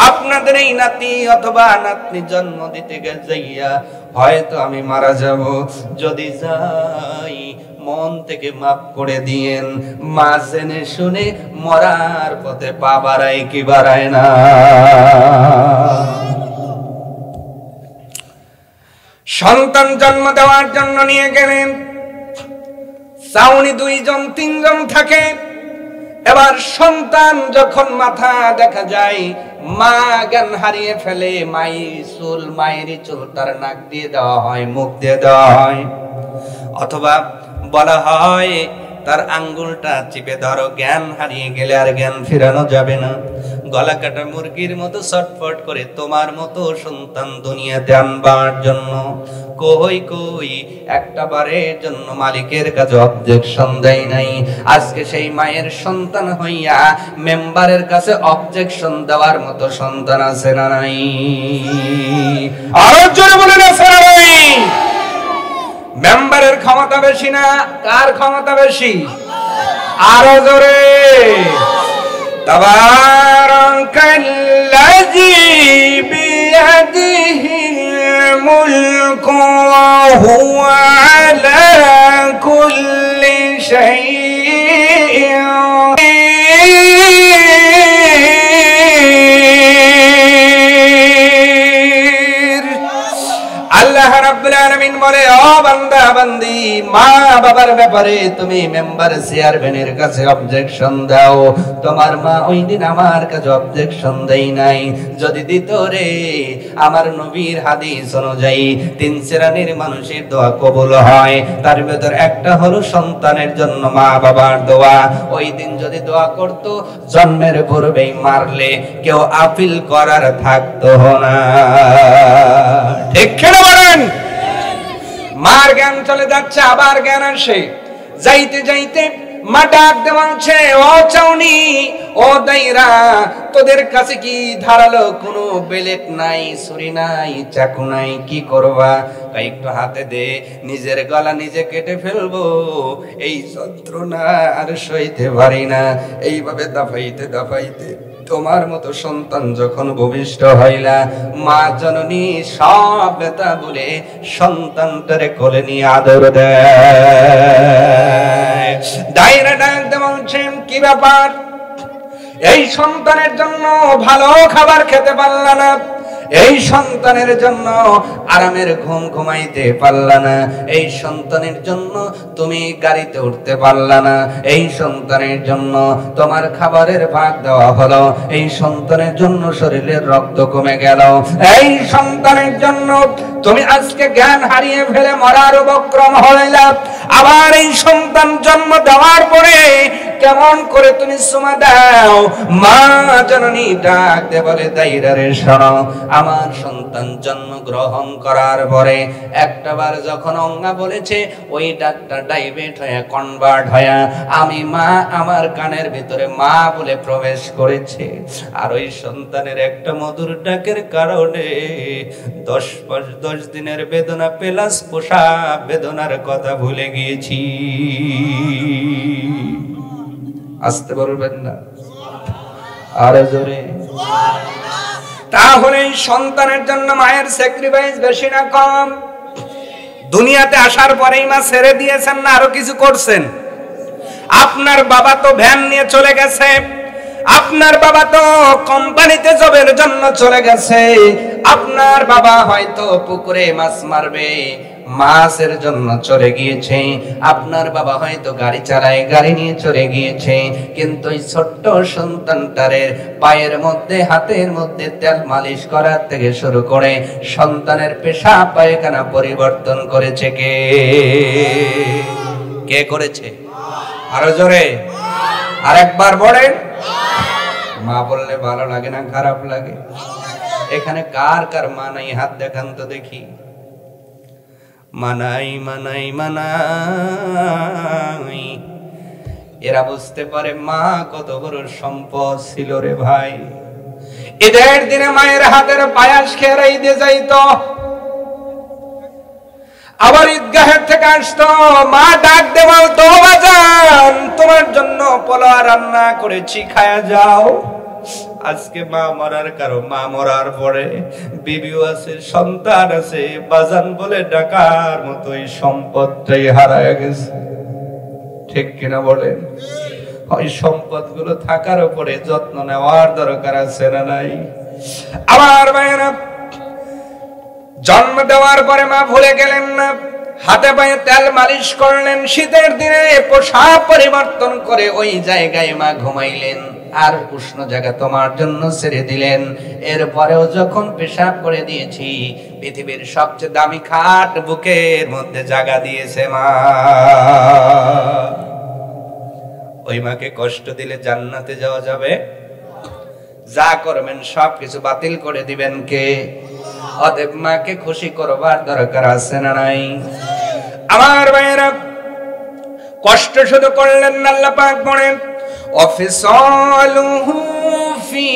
আপনাদের এই নাতি অথবা নাতনি জন্ম দিতে যাইয়া হয়তো আমি মারা যাব, যদি যাই মন থেকে মাফ করে দিয়েন। মা জেনে শুনে মরার পথে পা বাড়ায় কি বাড়ায় না। সন্তান জন্ম দেওয়ার জন্য নিয়ে গেলেন। চাউনি 2 জন 3 জন থাকে। এবার সন্তান যখন মাথা দেখা যায়, মা জ্ঞান হারিয়ে ফেলে, মায়েরই চুল তার নাক দিয়ে দেওয়া হয়, মুখ দিয়ে দেওয়া হয়, অথবা বলা হয় তার আঙ্গুলটা চিপে ধরো, জ্ঞান হারিয়ে গেলে আর জ্ঞান ফেরানো যাবে না। গলা কাটা মুরগির মতো ছটফট করে তোমার মতো সন্তান দুনিয়াতে আনবার জন্য কই একটা বারের জন্য মালিকের কাছে অবজেকশন দেয় নাই। আজকে সেই মায়ের সন্তান হইয়া মেম্বারের কাছে অবজেকশন দেওয়ার মতো সন্তান আছে না নাই? আরো জোরে বলেন আছে না নাই? মেম্বারের ক্ষমতা বেশি না কার ক্ষমতা বেশি? আরো জোরে। তাবারাকাল্লাযী বিয়াদিহিল মুলকু ওয়া হুয়া আলা কুল্লি শাইইন। আল্লাহ রাব্বুল রাব্বুল আলামিন বলে, ও বান্দা বান্দি, মা বাবার ব্যাপারে তুমি মেম্বার চেয়ারম্যানের কাছে অবজেকশন দাও। তোমার মা ওই দিন আমার কাছে অবজেকশন দেই নাই, যদি দিত রে, আমার নবীর হাদিস অনুযায়ী 3 শ্রেণীর মানুষের দোয়া কবুল হয়, তার ভিতর একটা হলো সন্তানের জন্য মা বাবার দোয়া। ওই দিন যদি দোয়া করত, জন্মের পূর্বেই মারলে কেউ আপিল করার থাকতো না। ঠিক কিনা বলেন? মার জ্ঞান চলে যাচ্ছে, আবার জ্ঞান আসে। যাইতে যাইতে মা ডাক দেওয়াছে, ও চাউনি, ও দাইরা, তোদের কাছে কি ধারালো কোনো বেলেট নাই, ছুরি নাই, চাকু নাই, কি করবা? একটু হাতে দে, নিজের গলা নিজে কেটে ফেলবো, এই যন্ত্রণা আর সইতে পারি না। এইভাবে দাফাইতে দাফাইতে তোমার মতো সন্তান যখন ভূমিষ্ঠ হইলা, মা জননী সব ব্যথা বলে সন্তানটারে কোলে নিয়ে আদর দেয়। দাইরা ডাক দেওয়াছেন, কি ব্যাপার? এই সন্তানের জন্য ভালো খাবার খেতে পারলা না, এই সন্তানের জন্য আরামের ঘুম ঘুমাইতে পারলা না, এই সন্তানের জন্য তুমি গাড়িতে উঠতে পারলা না, এই সন্তানের জন্য তোমার খাবারের ভাগ দেওয়া হলো, এই সন্তানের জন্য শরীরের রক্ত কমে গেল, এই সন্তানের জন্য তুমি আজকে জ্ঞান হারিয়ে ফেলে মরার উপক্রম হইলা। আবার এই সন্তান জন্ম দেওয়ার পরে কেমন করে তুমি সুমা দাও? মা জননী ডাক দে বলে, দাইরারে শোনো, আমার সন্তান জন্ম গ্রহণ করার পরে একটাবার যখন অঙ্গা বলেছে, ওই ডাকটা ডাইভেট হয়ে কনভার্ট হয়ে আমি মা, আমার কানের ভিতরে মা বলে প্রবেশ করেছে। আর ওই সন্তানের একটা মধুর ডাকের কারণে 10 দিনের বেদনা প্লাস পোষা বেদনার কথা ভুলে গিয়েছি। আসতে বলবেন না আর জোরে? তাহলে সন্তানের জন্য মায়ের স্যাক্রিফাইস বেশি না কম? দুনিয়াতে আসার পরেই মা ছেড়ে দিয়েছেন না আরো কিছু করছেন? আপনার বাবা তো ভ্যান নিয়ে চলে গেছে, আপনার বাবা তো কোম্পানিতে জবের জন্য চলে গেছে, আপনার বাবা হয়তো পুকুরে মাছ মারবে, মাছের জন্য চলে গিয়েছে, আপনার বাবা হয়তো গাড়ি চালায়, গাড়ি নিয়ে চলে গিয়েছে, কিন্তু এই ছোট্ট সন্তানটারে পায়ের মধ্যে হাতের মধ্যে তেল মালিশ করার থেকে শুরু করে সন্তানের পেশাব পায়খানা পরিবর্তন করেছে কে? কে করেছে? আরো জোরে আরেকবার বলেন। মা বললে ভালো লাগে না খারাপ লাগে? এখানে কার কার মা নাই হাত দেখান তো দেখি। মানাই মানাই মানাই। এরা বুঝতে পারে মা কত বড় সম্পদ ছিল রে ভাই। ঈদের দিনে মায়ের হাতের পায়াস খেয়ে ঈদে যাইতো, আবার ঈদগাহের থেকে আসতো, মা ডাক দে বলতো, বাজান তোমার জন্য পোলাও রান্না করেছি, খায়া যাও। আজকে মা মরার কারণ, মা মরার পরে বিবিও আছে, সন্তান আছে, বাজান বলে ডাকার মতো এই সম্পদটাই হারায় গেছে। ঠিক কিনা বলেন? ওই সম্পদ গুলো থাকার উপরে যত্ন নেওয়ার দরকার আছে না নাই? আবার মায়েরা জন্ম দেওয়ার পরে মা ভুলে গেলেন না, হাতে পায়ে তেল মালিশ করলেন, শীতের দিনে পোশাক পরিবর্তন করে ওই জায়গায় মা ঘুমাইলেন, আর উষ্ণ জায়গা তোমার জন্য ছেড়ে দিলেন। এরপরেও যখন পেশাব করে দিয়েছি, পৃথিবীর সবচেয়ে দামি খাট বুকের মধ্যে জায়গা দিয়েছে মা। ওই মাকে কষ্ট দিলে জান্নাতে যাওয়া যাবে? যা করবেন সবকিছু বাতিল করে দিবেন কে? অতএব মাকে খুশি করবার দরকার আছে না নাই? আমার ভাইয়েরা, কষ্ট শুধু করলেন না, আল্লাহ পাক বলেন অফিসালুহু ফি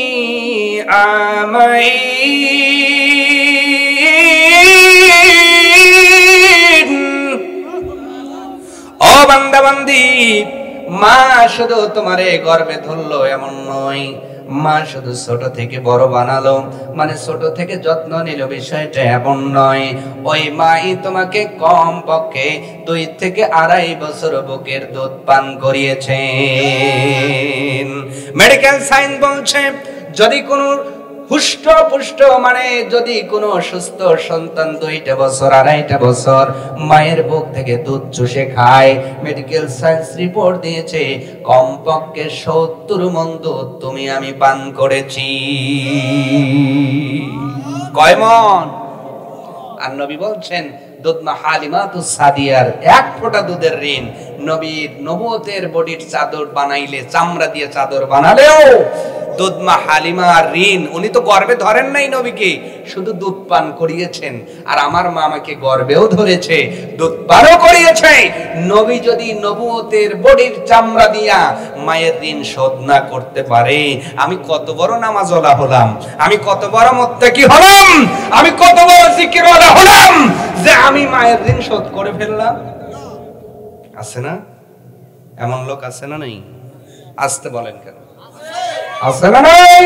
আমাইন। ও বান্দা বান্দি, মা শুধু তোমারে গর্ভে ধরলো এমন নয়, মা শুধু ছোট থেকে বড় বানালো, মানে ছোট থেকে যত্ন নিল, বিষয়টা এমন নয়। ওই মাই তোমাকে কম পক্ষে 2 থেকে 2.5 বছর বুকের দুধ পান করিয়েছেন। মেডিকেল সায়েন্স বলছে যদি কোনো হুষ্ট পুষ্ট মানে যদি কোনো সুস্থ সন্তান 2টা বছর 2.5 বছর মায়ের বুক থেকে দুধ চুষে খায়, মেডিকেল সায়েন্স রিপোর্ট দিয়েছে কমপক্ষে 70 মণ দুধ তুমি আমি পান করেছি। কয় মণ? আর নবী বলছেন দুধমা হালিমাতুস সাদিয়ার 1 ফোঁটা দুধের ঋণ নবীর নবুয়তের বডির চাদর বানাইলে, চামড়া দিয়ে চাদর বানালেও দুধমা হালিমার ঋণ, উনি তো গর্ভে ধরেন নাই নবীকে, শুধু দুধ পান করিয়েছেন। আর আমার মা আমাকে গর্ভেও ধরেছে, দুধ পানও করিয়েছে। নবী যদি নবুয়তের বডির চামড়া দিয়া মায়ের ঋণ শোধ না করতে পারে, আমি কত বড় নামাজওয়ালা হলাম, আমি কত বড় মুত্তাকি হলাম, আমি কত বড় জিকিরওয়ালা হলাম যে আমি মায়ের ঋণ শোধ করে ফেললাম। আছে না এমন লোক? আছে না নেই? আসতে বলেন কেন? আছে না নাই?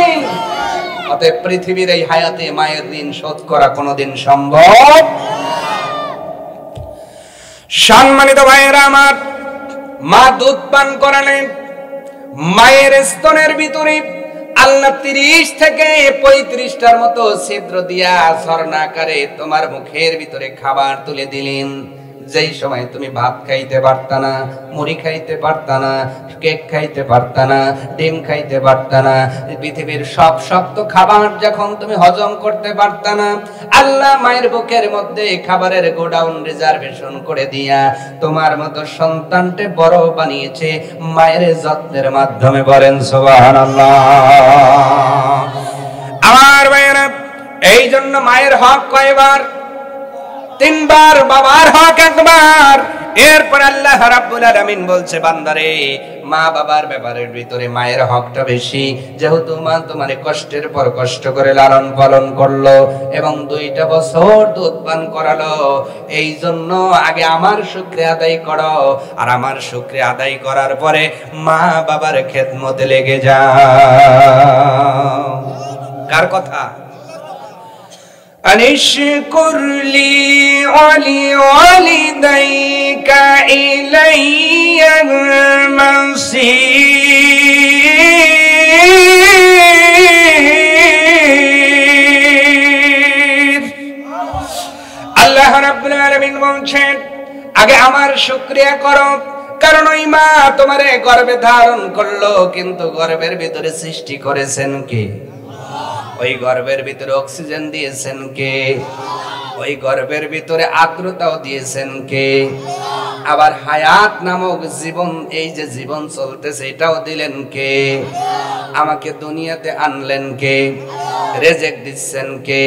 অতএব পৃথিবীর এই হায়াতে মায়ের ঋণ শোধ করা কোনোদিন সম্ভব। সম্মানিত ভাইয়েরা আমার, মা দুধ পান করালেন, মায়ের স্তনের ভিতরে আল্লাহ 30 থেকে 35টার মতো ছিদ্র দিয়া ঝর্ণাকারে তোমার মুখের ভিতরে খাবার তুলে দিলেন। যেই সময় তুমি ভাত খাইতে পারতা না, মুড়ি খাইতে পারতা না, কেক খাইতে পারতা না, ডিম খাইতে পারতা না, পৃথিবীর সব শক্ত খাবার যখন তুমি হজম করতে পারতা না, আল্লাহ মায়ের বুকের মধ্যে খাবারের গোডাউন রিজার্ভেশন করে দিয়া তোমার মতো সন্তানকে বড় বানিয়েছে মায়ের যত্নের মাধ্যমে। বলেন সুবহানাল্লাহ। আমার ভাইয়েরা, এই জন্য মায়ের হক কয়বার? 3 বার। বাবার হক 1 বার। এরপর আল্লাহ রাব্বুল আলামিন বলছে, বান্দারে মা বাবার ব্যাপারের ভিতরে মায়ের হকটা বেশি, যেহেতু মা তোমারে কষ্টের পর কষ্ট করে লালন পালন করলো এবং 2টা বছর দুধ পান করালো, এই জন্য আগে আমার শুকরিয়া আদায় করো, আর আমার শুকরিয়া আদায় করার পরে মা বাবার খেদমতে লেগে যাও। কার কথা? أنشكر لي ولوالديك إلي المصير। আল্লাহ রাব্বুল আলামিন বলছেন, আগে আমার শুকরিয়া করো, কারণ ওই মা তোমারে গর্ভে ধারণ করলো, কিন্তু গর্ভের ভিতরে সৃষ্টি করেছেন কে? ওই গর্ভের ভিতরে অক্সিজেন দিয়েছেন কে? ওই গর্ভের ভিতরে আর্দ্রতাও দিয়েছেন কে? আবার হায়াত নামক জীবন, এই যে জীবন চলতেছে এটাও দিলেন কে? আমাকে দুনিয়াতে আনলেন কে? রেজেক দিচ্ছেন কে?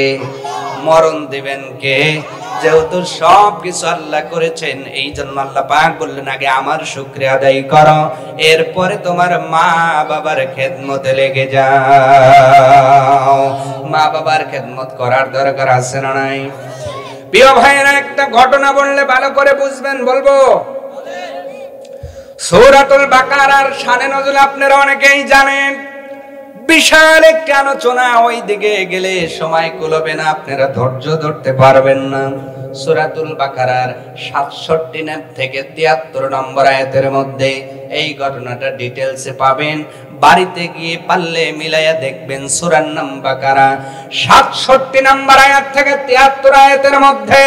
মরণ দিবেন কে? যেহেতু সব কিছু আল্লাহ করেছেন, এই জন্য আল্লাহ পাক বললেন আগে আমার শুকরিয়া আদায় করো, এরপরে তোমার মা বাবার খেদমতে লেগে যাও। মা বাবার খেদমত করার দরকার আছে না নাই? প্রিয় ভাইরা, একটা ঘটনা বললে ভালো করে বুঝবেন, বলবো। সূরাতুল বাকারার শানে নজুল আপনারা অনেকেই জানেন। বিশাল একটা আলোচনা, ওই দিকে গেলে সময় কুলবে না, আপনারা ধৈর্য ধরতে পারবেন না। সূরাতুল বাকারার 67 থেকে 73 নম্বর আয়াতের মধ্যে এই ঘটনাটা ডিটেইলসে পাবেন। বাড়িতে গিয়ে পারলে মিলাইয়া দেখবেন। সূরার নাম বাকারা, 67 নম্বর আয়াত থেকে 73 আয়াতের মধ্যে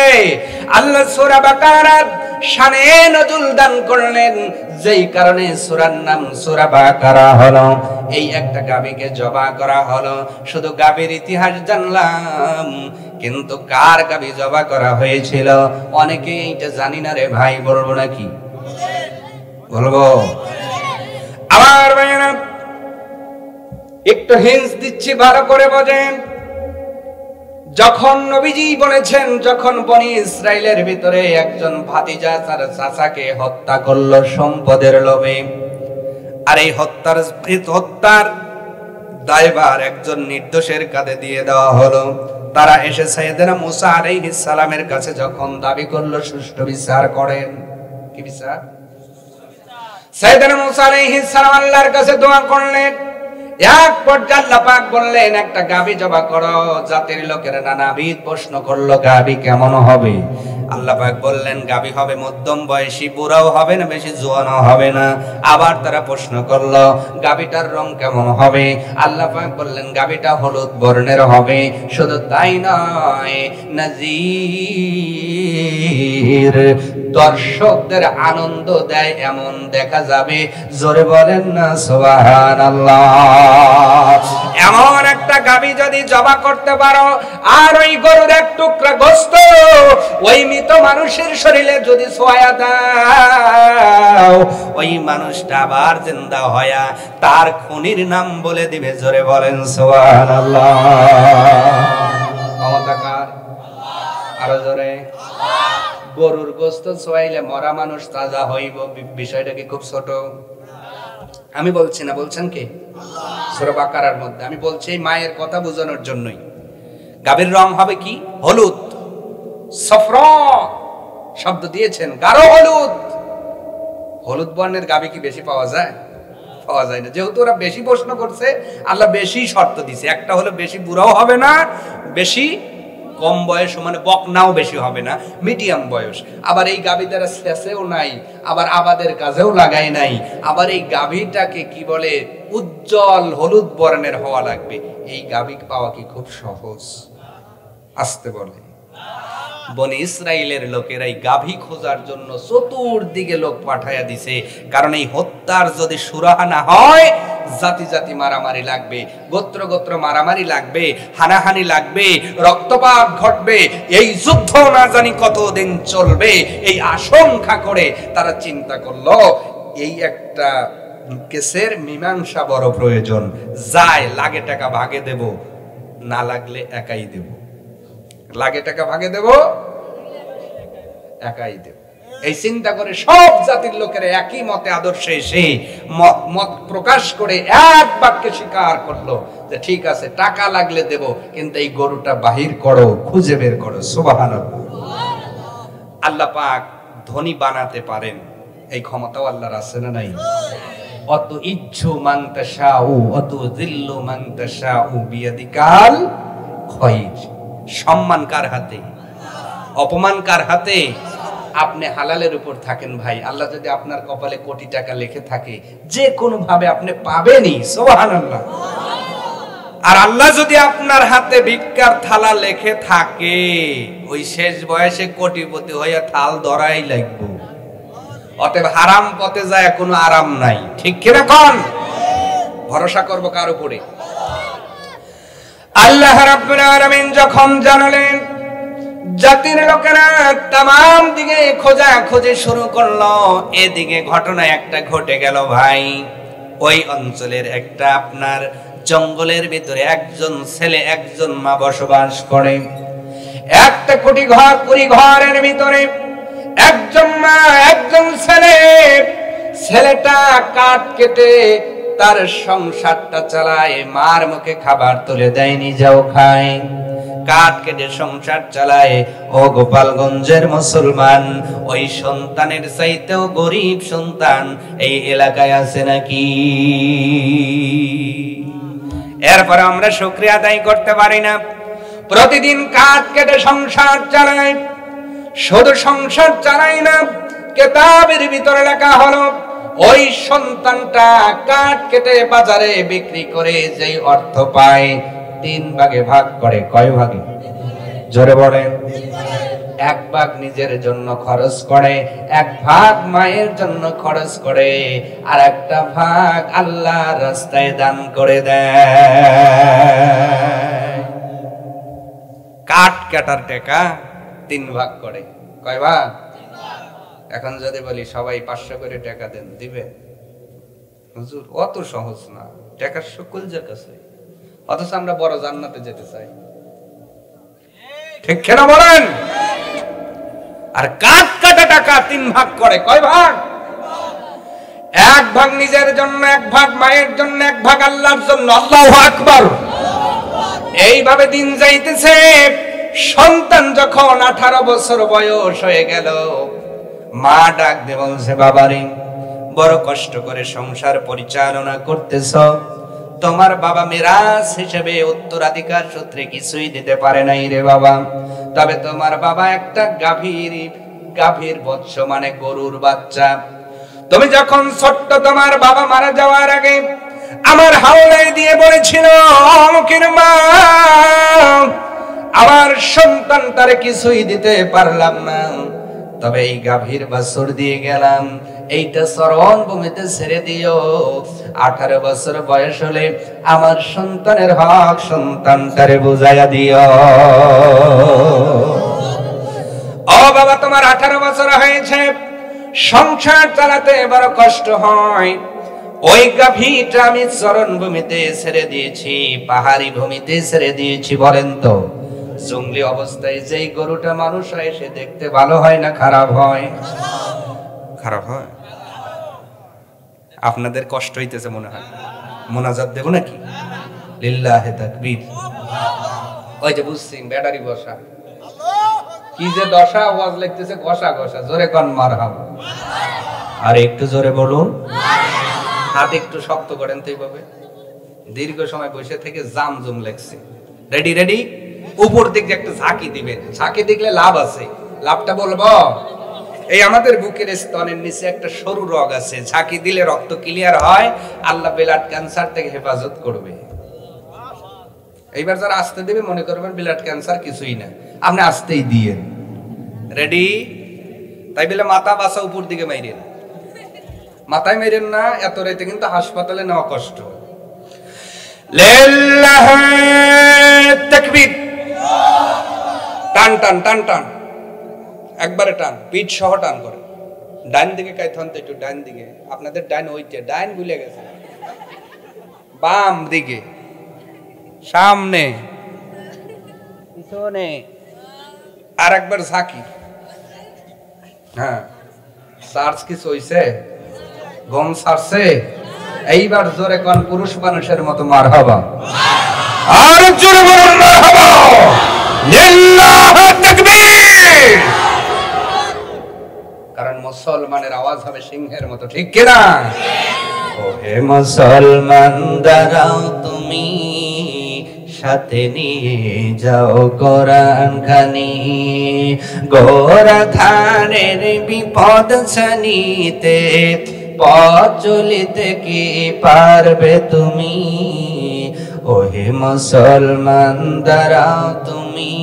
আল্লাহ সূরা বাকারার শানে নজুল দান করলেন, যেই কারণে সূরার নাম সূরা বাকারা হলো। এই একটা গাভীকে জবাই করা হলো, শুধু গাভীর ইতিহাস জানলাম, কিন্তু কার গাভী জবাই করা হয়েছিল অনেকে এটা জানি না রে ভাই। বলবো নাকি? বলবো। আমার ভাইরা, একটু হিন্স দিচ্ছি, ভালো করে বোঝেন। যখন নবীজি বলেছেন, যখন বনি ইসরাইলের ভিতরে একজন ভাতিজা তার চাচাকে হত্যা করলো সম্পদের লোভে, আর এই হত্যার দায়ভার একজন নির্দোষের কাঁধে দিয়ে দেওয়া হলো। তারা এসে সাইয়েদনা মুসা আলাইহিস সালামের কাছে যখন দাবি করলো সুষ্ঠু বিচার করেন। কি বিচার? সাইয়েদনা মুসা আলাইহিস সালাম আল্লাহর কাছে দোয়া করলেন। এক পর্যায়ে আল্লাহ পাক বললেন, একটা গাভী জবাই করো। জাতির লোকেরা নানাবিধ প্রশ্ন করলো, গাভী কেমন হবে? আল্লাহ পাক বললেন গাভী হবে মধ্যম বয়সী, বুড়াও হবে না, বেশি জোয়ানও হবে না। আবার তারা প্রশ্ন করলো গাভীটার রং কেমন হবে? আল্লাহ পাক বললেন গাভীটা হলুদ বর্ণের হবে। শুধু তাই নয়, নাজির, দর্শকদের আনন্দ দেয় এমন দেখা যাবে। জোরে বলেন না সুবহানাল্লাহ। এমন একটা গাভী যদি জবাই করতে পারো, আর ওই গরুর এক টুকরা গোশত ওই মৃত মানুষের শরীরে যদি ছোঁয়া দাও, ওই মানুষটা আবার জিন্দা হয়া তার খুনির নাম বলে দিবে। জোরে বলেন সুবহানাল্লাহ। ক্ষমতা কার? আরো জোরে। গরুর গোশত ছোঁয়াইলে মরা মানুষ তাজা হইব, বিষয়টা কি খুব ছোট? আমি বলছি না, বলছেন কে? সূরা বাকারার মধ্যে আমি বলছি মায়ের কথা বোঝানোর জন্যই। গাভীর রং হবে কি? হলুদ, সফরা শব্দ দিয়েছেন, গাঢ় হলুদ। হলুদ বর্ণের গাভী কি বেশি পাওয়া যায়? পাওয়া যায় না। যেহেতু ওরা বেশি প্রশ্ন করছে, আল্লাহ বেশি শর্ত দিছে। একটা হলো বেশি বুড়াও হবে না, বেশি কম বয়স মানে বকনাও বেশি হবে না, মিডিয়াম বয়স। আবার এই গাভী দ্বারা শেষেও নাই, আবার আবাদের কাজেও লাগাই নাই। আবার এই গাভীটাকে কি বলে উজ্জ্বল হলুদ বর্ণের হওয়া লাগবে। এই গাভী পাওয়া কি খুব সহজ? আসতে বলে বনি ইসরাইলের লোকেরা এই গাভী খোঁজার জন্য চতুর্দিকে লোক পাঠাইয়া দিছে। কারণ এই হত্যার যদি সুরাহা না হয়, জাতি জাতি মারামারি লাগবে, গোত্র গোত্র মারামারি লাগবে, হানাহানি লাগবে, রক্তপাত ঘটবে। এই যুদ্ধ না জানি কতদিন চলবে, এই আশঙ্কা করে তারা চিন্তা করলো এই একটা কেসের মীমাংসা বড় প্রয়োজন। যায় লাগে টাকা ভাগে দেব, না লাগলে একাই দেব। লাগে টাকা ভাগে দেব, একাই দেব। এই চিন্তা করে সব জাতির লোকেরা একই মতে আদর্শে এসে মত প্রকাশ করে এক বাক্যে স্বীকার করলো যে ঠিক আছে, টাকা লাগলে দেব, কিন্তু এই গরুটা বাহির করো, খুঁজে বের করো। সুবহানাল্লাহ। আল্লাহ পাক ধনী বানাতে পারেন, এই ক্ষমতাও আল্লাহর আছে না নাই? অত ইজ্জু মান তাশাউ অত যিল্লু মান তাশাউ বিয়াদিকাল খায়র। সম্মান কার হাতে? অপমান কার হাতে? আপনি হালালের উপর থাকেন ভাই, আল্লাহ যদি আপনার কপালে কোটি টাকা লিখে থাকে, যে কোনো ভাবে আপনি পাবেনই। সুবহানাল্লাহ। আর আল্লাহ যদি আপনার হাতে ভিক্ষার থালা লিখে থাকে, ওই শেষ বয়সে কোটিপতি হইয়া থাল ধরাই লাগবে। অতএব হারাম পথে যায় কোনো আরাম নাই, ঠিক কিনা কোন? ভরসা করব কার উপরে? আল্লাহ রাব্বুল আলামিন যখন জানালেন, জাতির লোকেরা তামাম দিকে খোঁজাখুঁজি শুরু করলো। এদিকে ঘটনা একটা ঘটে গেল ভাই। ওই অঞ্চলের একটা আপনার জঙ্গলের ভিতরে একজন ছেলে একজন মা বসবাস করে। একটা কুটি ঘর, কুড়ি ঘরের ভিতরে একজন মা একজন ছেলে। ছেলেটা কাঠ কেটে তার সংসারটা চালায়, মার মুখে খাবার তুলে দেয়, নিজেও খায়। কাঠ কেটে সংসার চালায়। ও গোপালগঞ্জের মুসলমান, ওই সন্তানের চাইতেও গরিব সন্তান এই এলাকায় আছে নাকি? এরপর আমরা শুকরিয়া আদায় করতে পারি না। প্রতিদিন কাঠ কেটে সংসার চালায়। শুধু সংসার চালায় না, কিতাবের ভিতরে লেখা হলো ওই সন্তানটা কাঠ কেটে বাজারে বিক্রি করে যেই অর্থ পায়, 3 ভাগে ভাগ করে। কয় ভাগে? জোরে বলেন। 1 ভাগ নিজের জন্য খরচ করে, 1 ভাগ মায়ের জন্য খরচ করে, আর একটা ভাগ আল্লাহর রাস্তায় দান করে দেয়। কাঠ কাটার টাকা 3 ভাগ করে। কয় ভাগ? এখন যদি বলি সবাই 500 করে টাকা দেন, দিবে? হুজুর অত সহজ না, টাকা সকল কাছে। অথচ আমরা বড় জান্নাতে যেতে চাই, ঠিক কেন বলেন? আর কাঠ কাটা টাকা 3 ভাগ করে। কয় ভাগ? 1 ভাগ নিজের জন্য, 1 ভাগ মায়ের জন্য, 1 ভাগ আল্লাহর জন্য। আল্লাহু আকবার। এইভাবে দিন যাইতেছে। সন্তান যখন 18 বছর বয়স হয়ে গেল, মা ডাক দিয়ে বলছে, বাবারে বড় কষ্ট করে সংসার পরিচালনা করতেছ, তোমার বাবা মিরাস হিসেবে উত্তরাধিকার সূত্রে কিছুই দিতে পারে নাই রে বাবা। তবে তোমার বাবা একটা গাভীর বৎস মানে গরুর বাচ্চা। তুমি যখন ছোট্ট, তোমার বাবা মারা যাওয়ার আগে আমার হাওলায় দিয়ে বলেছিল, অমুকের মা, আমার সন্তান তারে কিছুই দিতে পারলাম না, তবে এই গাভীর বাছুর দিয়ে গেলাম, এইটা চরণ ভূমিতে ছেড়ে দিও। 18 বছর বয়স হলে আমার সন্তানের হক সন্তানটারে বুঝাইয়া দিও। ও বাবা, তোমার 18 বছর হয়েছে, সংসার চালাতে বড় কষ্ট হয়, ওই গাভীটা আমি চরণ ভূমিতে ছেড়ে দিয়েছি, পাহাড়ি ভূমিতে ছেড়ে দিয়েছি। বলেন তো, জঙ্গলি অবস্থায় যেই গরুটা মানুষ হয়, সে দেখতে ভালো হয় না খারাপ হয়? খারাপ হয়। আপনাদের কষ্ট হইতেছে মনে হয়, মোনাজাত দেব নাকি? লিল্লাহে তাকবীর। ওই যে বুঝছি, ব্যাটারি বসা, কি যে দশা, ওয়াজ লিখতেছে ঘষা ঘষা, জোরে কোন মারহাবা। আর একটু জোরে বলুন, হাত একটু শক্ত করেন তো, এইভাবে দীর্ঘ সময় বসে থেকে জামজুম লেখছে। রেডি রেডি, উপর দিকে একটা ঝাঁকি দিবেন, ঝাঁকি দিলে লাভ আছে। লাভটা বলবো, এই আমাদের বুকের স্তনের নিচে একটা সরু রগ আছে, ঝাঁকি দিলে রক্ত ক্লিয়ার হয়, আল্লাহ ব্লাড ক্যান্সার থেকে হেফাজত করবে। এইবার যারা আসতে দেবে মনে করবেন ব্লাড ক্যান্সার কিছুই না, আপনি আসতেই দিয়েন। রেডি? তাই বলে মাথা বাসা উপর দিকে মাইরেন, মাথায় মেরেন না, এত রাতে কিন্তু হাসপাতালে নেওয়া কষ্ট। লিল্লাহি তাকবীর। টান টান টান টান, একবারে টান, পিঠ সহ টান করে। ডান দিকে কাইথন তো একটু, ডান দিকে, আপনাদের ডান ওইটা, ডান ভুলে গেছে, বাম দিকে, সামনে, পিছনে, আর একবার ঝাঁকি। হ্যাঁ, সার্চ কি হইছে? গম সারছে? এইবার জোরে কোন পুরুষ মানুষের মতো মারহাবা। আর জোরে বলুন মারহাবা। লিল্লাহি তাকবীর। কারণ মুসলমানের আওয়াজ হবে সিংহের মতো, ঠিক কি না? ও হে মুসলমান, দাঁড়াও তুমি, সাথে নিয়ে যাও কোরআন খানি, গোরা ধানের বিপদ ছানিতে, পথ চলিতে কি পারবে তুমি? ও হে মুসলমান, দাঁড়াও তুমি,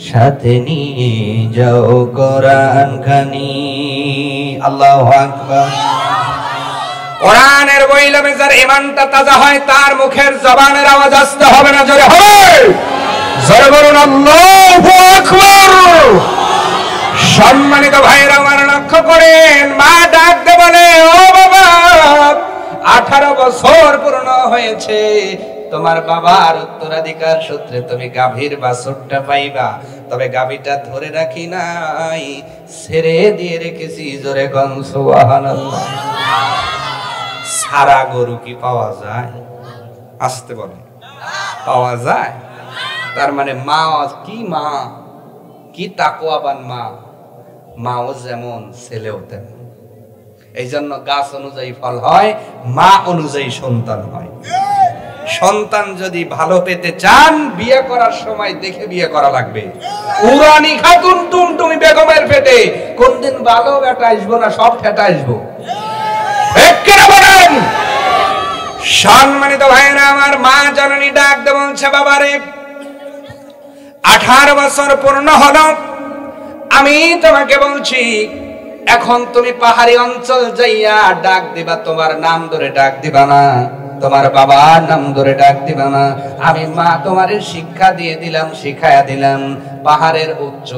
সাথে নিয়ে যাও কোরআন খানি। আল্লাহু আকবার। কোরআনের বইলামে যার ঈমানটা তাজা হয়, তার মুখের জবানের আওয়াজ আসতে হবে না, জোরে হবে? জোরে বলুন আল্লাহু আকবার। সম্মানিত ভাইরা আমার, লক্ষ্য করেন, মা ডাক দে বলে, ও বাবা, 18 বছর পূর্ণ হয়েছে, তোমার বাবার উত্তরাধিকার সূত্রে তুমি গাভীর বাছুরটা পাইবা, তবে গাভীটা ধরে রাখি নাই, ছেড়ে দিয়ে রেখেছি। জোরে কোন সুবহানাল্লাহ। সারা গরু কি পাওয়া যায়? আসতে বলে, পাওয়া যায়? তার মানে মা কি, মা কি তাকওয়াবান মা, মাও যেমন ছেলেও তেমন। এই জন্য গাছ অনুযায়ী ফল হয়, মা অনুযায়ী সন্তান হয়। সন্তান যদি ভালো পেতে চান, বিয়ে করার সময় দেখে বিয়ে করা লাগবে। উরানি খাতুন টুনটুনি বেগমের পেটে কোনদিন ভালো বেটা আসবো না, সব ফেটা আসবো। বলেন সম্মানিত ভাইরা আমার, মা জননী ডাক দে বলছে, বাবারে 18 বছর পূর্ণ হলো, আমি তোমাকে বলছি, এখন তুমি পাহাড়ি অঞ্চল যাইয়া ডাক দিবা, তোমার নাম ধরে ডাক দিবা না, তোমার বাবার নাম ধরে ডাক দিবা না। আমি মা তোমারে শিক্ষা দিয়ে দিলাম, শিখায়া দিলাম, পাহাড়ের উচ্চ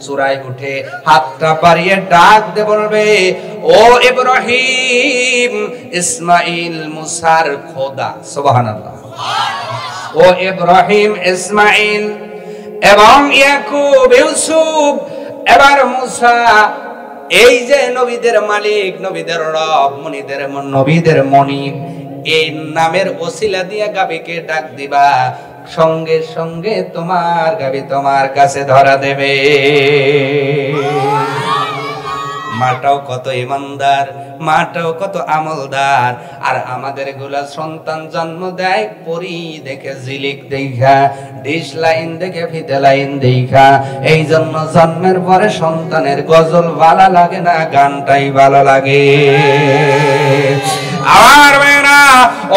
চূড়ায় উঠে হাতটা বাড়িয়ে ডাক দে বলবে, ও ইব্রাহিম, ইসমাইল মুসার খোদা। সুবহানাল্লাহ। ও ইব্রাহিম, ইসমাইল এবং ইয়াকুব, ইউসুফ, এবার মুসা, এই যে নবীদের মালিক, নবীদের রব, মুনিদের নবীদের মনিব, এই নামের ওসিলা দিয়ে গাভীকে ডাক দিবা, সঙ্গে সঙ্গে তোমার গাভী তোমার কাছে ধরা দেবে। মাটাও কত ইমানদার, মাটাও কত আমলদার। আর আমাদের গুলা সন্তান জন্ম দেয় পরি দেখে, জিলিক দেখা, ডিশ লাইন দেখে, ফিতে লাইন দেখা। এই জন্য জন্মের পরে সন্তানের গজল ভালো লাগে না, গানটাই ভালো লাগে। আমার মেয়েরা,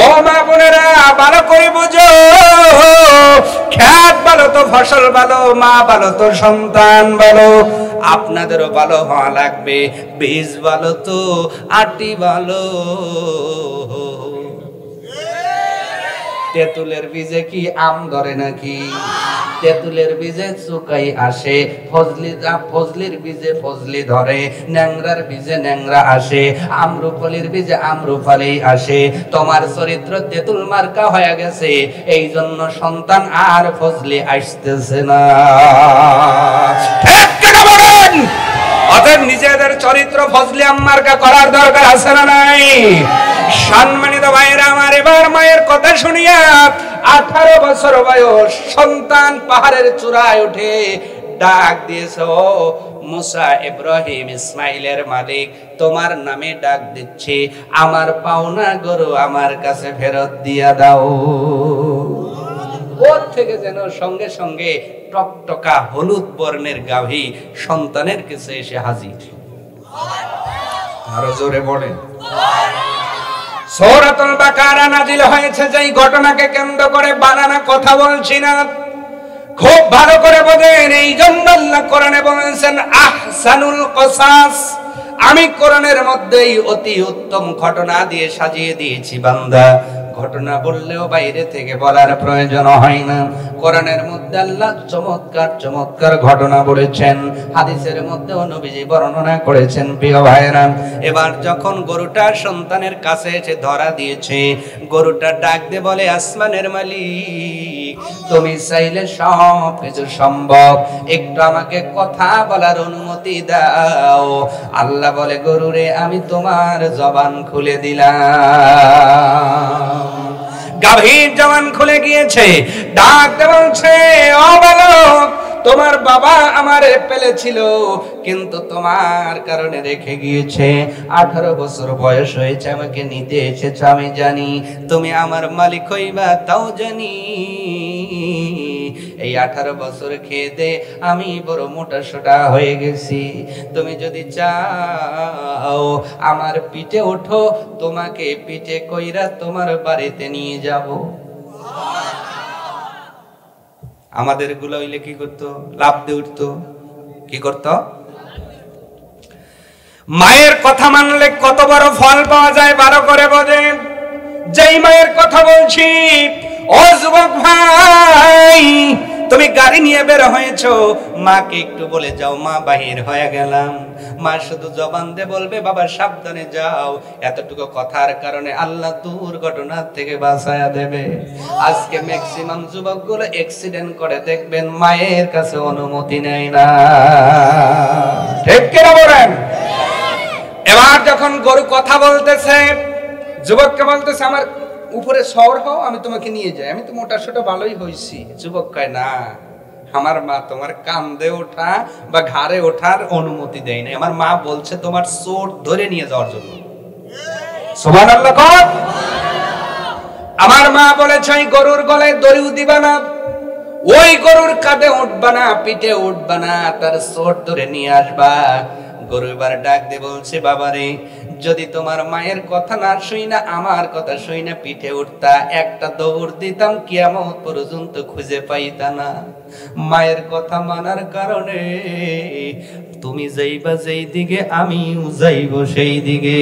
ও মা বোনেরা, ভালো করে বুঝো, খেত ভালো তো ফসল ভালো, মা ভালো তো সন্তান ভালো। আপনাদেরও ভালো হওয়া লাগবে, বীজ ভালো তো আটি ভালো। তেঁতুলের বীজে কি আম ধরে নাকি? তেঁতুলের বীজে চুকাই আসে, ফজলির বীজে ফজলি ধরে, ন্যাংরার বীজে ন্যাংরা আসে, আম্রফলির বীজে আম্রফলি আসে। তোমার চরিত্র তেঁতুল মার্কা হয়ে গেছে, এই জন্য সন্তান আর ফজলি আসতেছে না। অতএব নিজেদের চরিত্র ফজলি মার্কা করার দরকার আছে না নাই? সম্মানিত ভাইরা আমার, এবার মায়ের কথা শুনিয়া 18 বছর বয়স সন্তান পাহাড়ের চূড়ায় উঠে ডাক দিয়েছে, ও মুসা, ইব্রাহিম, ইসমাইলের মালিক, তোমার নামে ডাক দিচ্ছি, আমার পাওনা গরু আমার কাছে ফেরত দিয়া দাও। ওর থেকে যেন সঙ্গে সঙ্গে টকটকা হলুদ বর্ণের গাভী সন্তানের কাছে এসে হাজির। আরো জোরে বলেন। সূরাতুল বাকারা নাজিল হয়েছে যেই ঘটনাকে কেন্দ্র করে, বানানা কথা বলছি না, খুব ভালো করে বোঝেন। এই জন্য আল্লাহ কোরআনে বলেছেন আহসানুল কসাস। আমি কোরআনের মধ্যেই অতি উত্তম ঘটনা দিয়ে সাজিয়ে দিয়েছি বান্দা। ঘটনা বললেও বাইরে থেকে বলার প্রয়োজন হয় না। কোরআনের মধ্যে আল্লাহ চমৎকার চমৎকার ঘটনা বলেছেন, হাদিসের মধ্যে নবীজি বর্ণনা করেছেন। প্রিয় ভাইরা, এবার যখন গরুটা সন্তানের কাছে এসে ধরা দিয়েছে, গরুটা ডাক দিয়ে বলে, আসমানের মালিক, তুমি চাইলে সব কিছু সম্ভব, একটু আমাকে কথা বলার অনুমতি দাও। আল্লাহ বলে, গরুরে আমি তোমার জবান খুলে দিলাম। গাভীর জবান খুলে গিয়েছে, ডাক বলছে, ও বালক, তোমার বাবা আমারে পেলেছিল, কিন্তু তোমার কারণে রেখে গিয়েছে। 18 বছর বয়স হয়েছে, আমাকে নিতে এসেছো, আমি জানি। তুমি আমার মালিক হইবা, তাও জানি। এই 18 বছর খেয়ে দে আমি বড় মোটা সোটা হয়ে গেছি। তুমি যদি চাও আমার পিঠে ওঠো, তোমাকে পিঠে কইরা তোমার বাড়িতে নিয়ে যাব। আমাদের গুলো হইলে কি করতো? লাফ দিয়ে উঠতো। কি করতো? মায়ের কথা মানলে কত বড় ফল পাওয়া যায় ভালো করে বোঝেন। যেই মায়ের কথা বলছি, ও যুবক ভাই, তুমি গাড়ি নিয়ে বের হয়েছো, মাকে একটু বলে যাও, মা বাহির হয়ে গেলাম। মা শুধু জবান দিয়ে বলবে, বাবা সাবধানে যাও। এতটুকু কথার কারণে আল্লাহ দুর্ঘটনার থেকে বাঁচায়া দেবে। আজকে ম্যাক্সিমাম যুবকগুলো অ্যাক্সিডেন্ট করে, দেখবেন মায়ের কাছে অনুমতি নেয় না। ঠিক কিনা বলেন? এবার যখন গরু কথা বলতেছে, যুবককে বলতেছে, আমার উপরে সওর হও, আমি তোমাকে নিয়ে যাই, আমি তো মোটা সোটা ভালোই হইছি। যুবক কয়, না, আমার মা তোমার কান্দে ওঠা বা ঘাড়ে ওঠার অনুমতি দেয় না। আমার মা বলছে তোমার চোট ধরে নিয়ে যাওয়ার জন্য। সুবহানাল্লাহ। আমার মা বলেছে ওই গরুর গলায় দড়িও দিবা না, ওই গরুর কাঁধে উঠবা না, পিঠে উঠবা না, তার চোট ধরে নিয়ে আসবা। গরু এবার ডাক দিয়ে বলছে, বাবারে, যদি তোমার মায়ের কথা না শুই না, আমার কথা শুই না পিঠে উঠতা, একটা দৌড় দিতাম, কিয়ামত পর্যন্ত খুঁজে পাইতা না। মায়ের কথা মানার কারণে তুমি যাইবা যেই দিকে, আমিও যাইব সেই দিকে।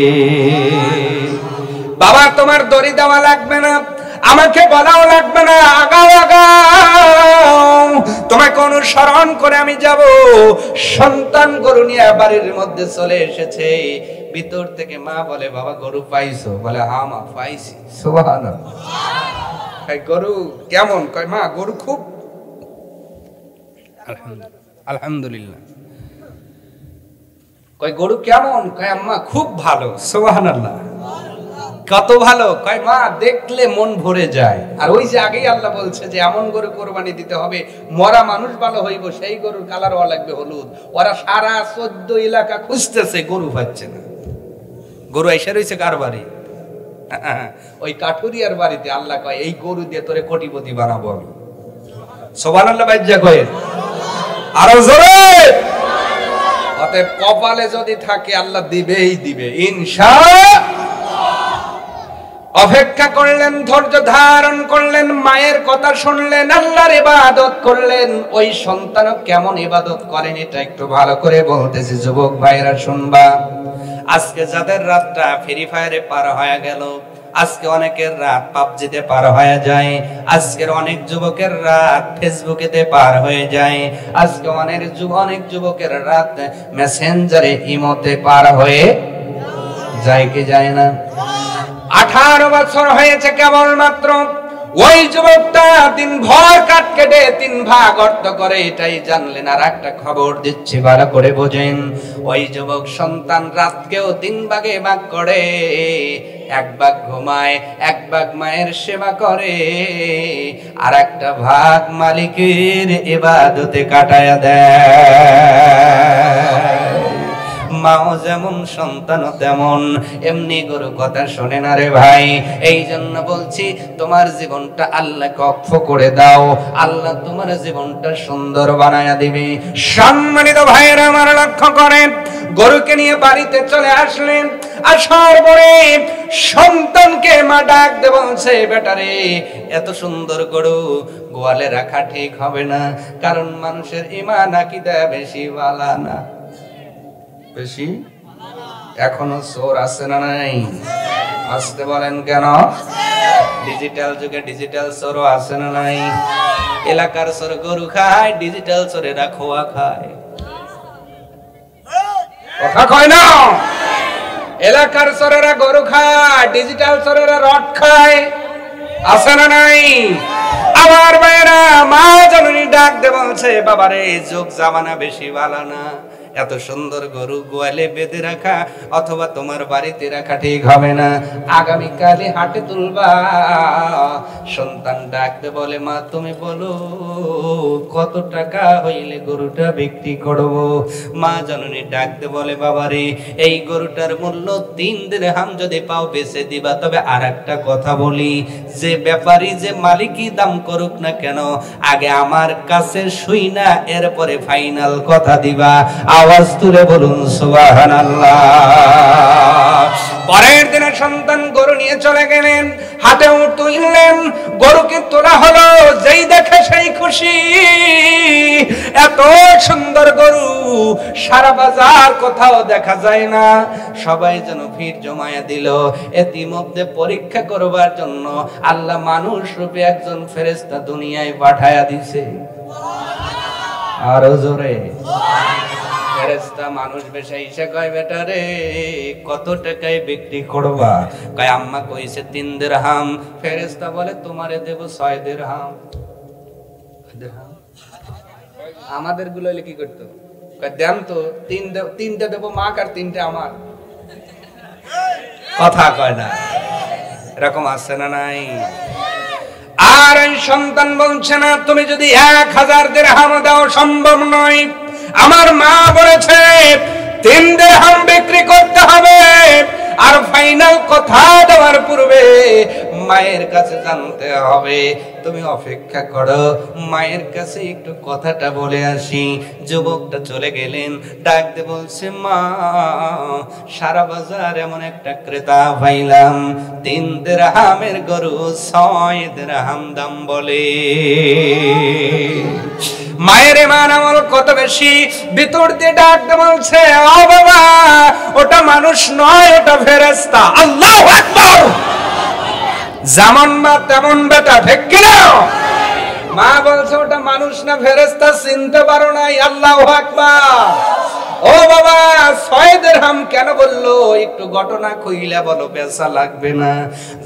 বাবা, তোমার দড়ি দেওয়া লাগবে না, আমাকে বলাও লাগবে না, আগাও আগাও, তোমাকে অনুসরণ করে আমি যাব। সন্তান গরু নিয়ে বাড়ির মধ্যে চলে এসেছে। ভিতর থেকে মা বলে, বাবা গরু পাইছো? বলে, হ্যাঁ মা পাইছি। সুবহানাল্লাহ। গরু কেমন? কয়, মা গরু খুব আলহামদুলিল্লাহ। কয়, গরু কেমন? কয়, আম্মা খুব ভালো। সুবহানাল্লাহ। কত ভালো, কয় মা দেখলে মন ভরে যায়। আর ওই যে আগেই আল্লাহ বলছে যে এমন গরু কোরবানি দিতে হবে মরা মানুষ ভালো হইব, সেই গরুর কালার হওয়া লাগবে হলুদ। ওরা সারা 14 এলাকা খুঁজতেছে, গরু পাচ্ছে না। গরু এসে রয়েছে কার বাড়ি? ওই কাঠুরিয়ার বাড়িতে। আল্লাহ কয় এই গরু দিয়ে তোরে কোটিপতি বানাবো আমি। সুবহানাল্লাহ বাইজা কয় আরো জোরে। অতএব কপালে যদি থাকে আল্লাহ দিবেই দিবে ইনশাআল্লাহ। অপেক্ষা করলেন, ধৈর্য ধারণ করলেন, মায়ের কথা শুনলেন, আল্লাহর ইবাদত করলেন। ওই সন্তান কেমন ইবাদত করেন এটা একটু ভালো করে বলতেছি যুবক ভাইরা শুনবা। আজকে যাদের রাতটা ফ্রি ফায়ারে পার হয়ে গেল, আজকে অনেকের রাত পাবজিতে পার হয়ে যায়, আজকের অনেক যুবকের রাত ফেসবুকেতে পার হয়ে যায়, আজকে অনেক যুবকের রাত মেসেঞ্জারে ইমোতে পার হয়ে যায় কি যায় না? 18 বছর হয়েছে কেবলমাত্র। ওই যুবকটা দিন ভর কাট কেটে 3 ভাগ অর্থ করে, এটাই জানলেন। আর একটা খবর দিচ্ছি ভালো করে বোঝেন, ওই যুবক সন্তান রাতকেও 3 ভাগে ভাগ করে। 1 ভাগ ঘুমায়, 1 ভাগ মায়ের সেবা করে, আর একটা ভাগ মালিকের ইবাদতে কাটায়া দেয়। মাও যেমন সন্তানও তেমন, এমনি গরু কথা শোনে না রে ভাই। এই জন্য বলছি তোমার জীবনটা আল্লাহকে ওয়াকফ করে দাও, আল্লাহ তোমার জীবনটা সুন্দর বানায়া দিবে। সম্মানিত ভাইরা আমার লক্ষ্য করেন, গরুকে নিয়ে বাড়িতে চলে আসলেন। আসার পরে সন্তানকে মা ডাক দে বলছে, বেটারে এত সুন্দর গরু গোয়ালে রাখা ঠিক হবে না, কারণ মানুষের ঈমান আকীদা বেশি ভালো না। বেশি এখনো চোর আছে না নাই? আসতে বলেন কেন? ডিজিটাল যুগে ডিজিটাল চোরও আছে না নাই? এলাকার চোর গরু খায়, ডিজিটাল চোরেরা খোয়া খায়। কথা কয় না? এলাকার চোরেরা গরু খায়, ডিজিটাল চোরেরা রড খায়। আছে না নাই? আমার ভাইরা মা জননী ডাক দে বলছে, বাবারে যুগ জামানা বেশি ভালো না, এত সুন্দর গরু গোয়ালে বেঁধে রাখা অথবা তোমার বাড়িতে রাখা ঠিক হবে না, আগামীকালে হাটে তুলবা। সন্তান ডাকতে বলে, মা তুমি বলো কত টাকা হইলে গরুটা বিক্রি করব? মা জননী ডাকতে বলে, বাবারে এই গরুটার মূল্য 3 দিরহাম যদি পাও বেচে দিবা। তবে আর একটা কথা বলি, যে ব্যাপারী যে মালিকই দাম করুক না কেন, আগে আমার কাছে শুই না, এরপরে ফাইনাল কথা দিবা। আওয়াজ তুলে বলুন সুবহানাল্লাহ। পরের দিনে সন্তান গরু নিয়ে চলে গেলেন, হাতে তুললেন, গরুকে তোলা হলো। যেই দেখে সেই খুশি, এত সুন্দর গরু সারা বাজার কোথাও দেখা যায় না। সবাই যেন ভিড় জমায়া দিল। ইতিমধ্যে পরীক্ষা করবার জন্য আল্লাহ মানুষ রূপে একজন ফেরেশতা দুনিয়ায় পাঠায়া দিছে। আরো জোরে ফেরেশতা মানুষ বেশে এসে কয়, বেটা রে কত টাকায় বিক্রি করবা? কয় আম্মা কইছে 3 দিরহাম। ফেরেশতা বলে, তোমারে দেব 6 দিরহাম। আমাদের গুলো কি করতো? কয় দেন তো, 3টা দেব মাক আর 3টা আমার। কথা কয় না? এরকম আছে না নাই? আর এই সন্তান বলছে না, তুমি যদি 1000 দিরহাম দাও সম্ভব নয়। আমার মা বলেছে 3 দিরহাম বিক্রি করতে হবে। আর ফাইনাল কথা দেওয়ার পূর্বে মায়ের কাছে জানতে হবে। তুমি অপেক্ষা করো, মায়ের কাছে একটু কথাটা বলে আসি। যুবকটা চলে গেলেন, ডাকতে বলছে, মা সারা বাজার এমন একটা ক্রেতা পাইলাম, 3 দিরহামের গরু 6 দিরহাম দাম বলে। মায়ের ঈমান আমল কত বেশি, ভিতর দিয়ে ডাকতে বলছে, ও বাবা ওটা মানুষ নয়, ওটা ফেরেশতা। আল্লাহু আকবার। যেমন মা তেমন বেটা, ঠিক কিনা? মা বলছে ওটা মানুষ না ফেরেশতা, চিনতে পারো নাই। আল্লাহু আকবার। ও বাবা 6 দিরহাম কেন বললো একটু ঘটনা কইলা বলো, পেশা লাগবে না।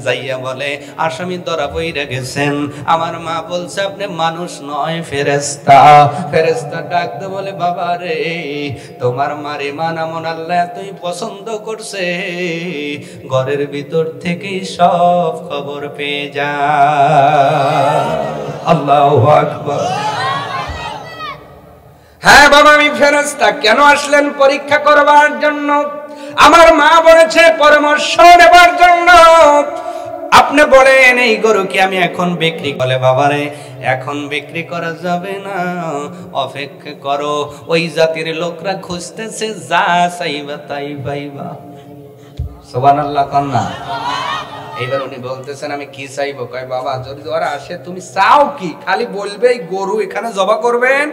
যাইয়া বলে আসামি ধরা পইরা গেছেন, আমার মা বলছে আপনি মানুষ নয় ফেরেশতা। ফেরেশতা ডাকতে বলে বাবা রে তোমার মার ইমান আমল আল্লাহ এতই পছন্দ করছে, ঘরের ভিতর থেকেই সব খবর পেয়ে যা। আল্লাহু আকবার। হ্যাঁ বাবা আমি ফেরেশতা। কেন আসলেন? পরীক্ষা করবার জন্য। আমার মা বলেছে পরামর্শ নেবার জন্য। আপনি বলেন এই গরু কি আমি এখন বিক্রি করে? বাবারে এখন বিক্রি করা যাবে না, অপেক্ষা করো, ওই জাতির লোকরা খুঁজতেছে, যা চাইবা তাই পাইবা। সুবহানাল্লাহ কন্যা। এইবার উনি বলতেছেন আমি কি চাইবো? কয় বাবা যদি ওরা আসে তুমি চাও কি? খালি বলবে এই গরু এখানে জবা করবেন,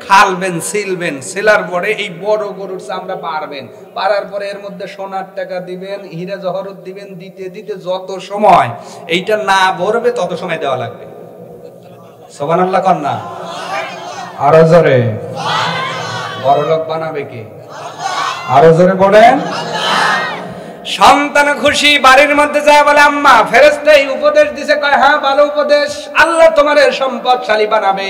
খালবেন, সিলবেন, সিলার পরে এই বড় গরুর চামড়া পারবেন, পারার পরে এর মধ্যে সোনার টাকা দিবেন, হীরা জহরত দিবেন, দিতে দিতে যত সময় এইটা না ভরবে তত সময় দেওয়া লাগবে। সুবহানাল্লাহ কন্যা। আরো জোরে। বড় লোক বানাবে কে? আরো জোরে বলেন। সন্তান খুশি, বাড়ির মধ্যে যায় বলে আম্মা ফেরেশতা এই উপদেশ দিছে। কয় হ্যাঁ ভালো উপদেশ, আল্লাহ তোমাদের সম্পদশালী বানাবে।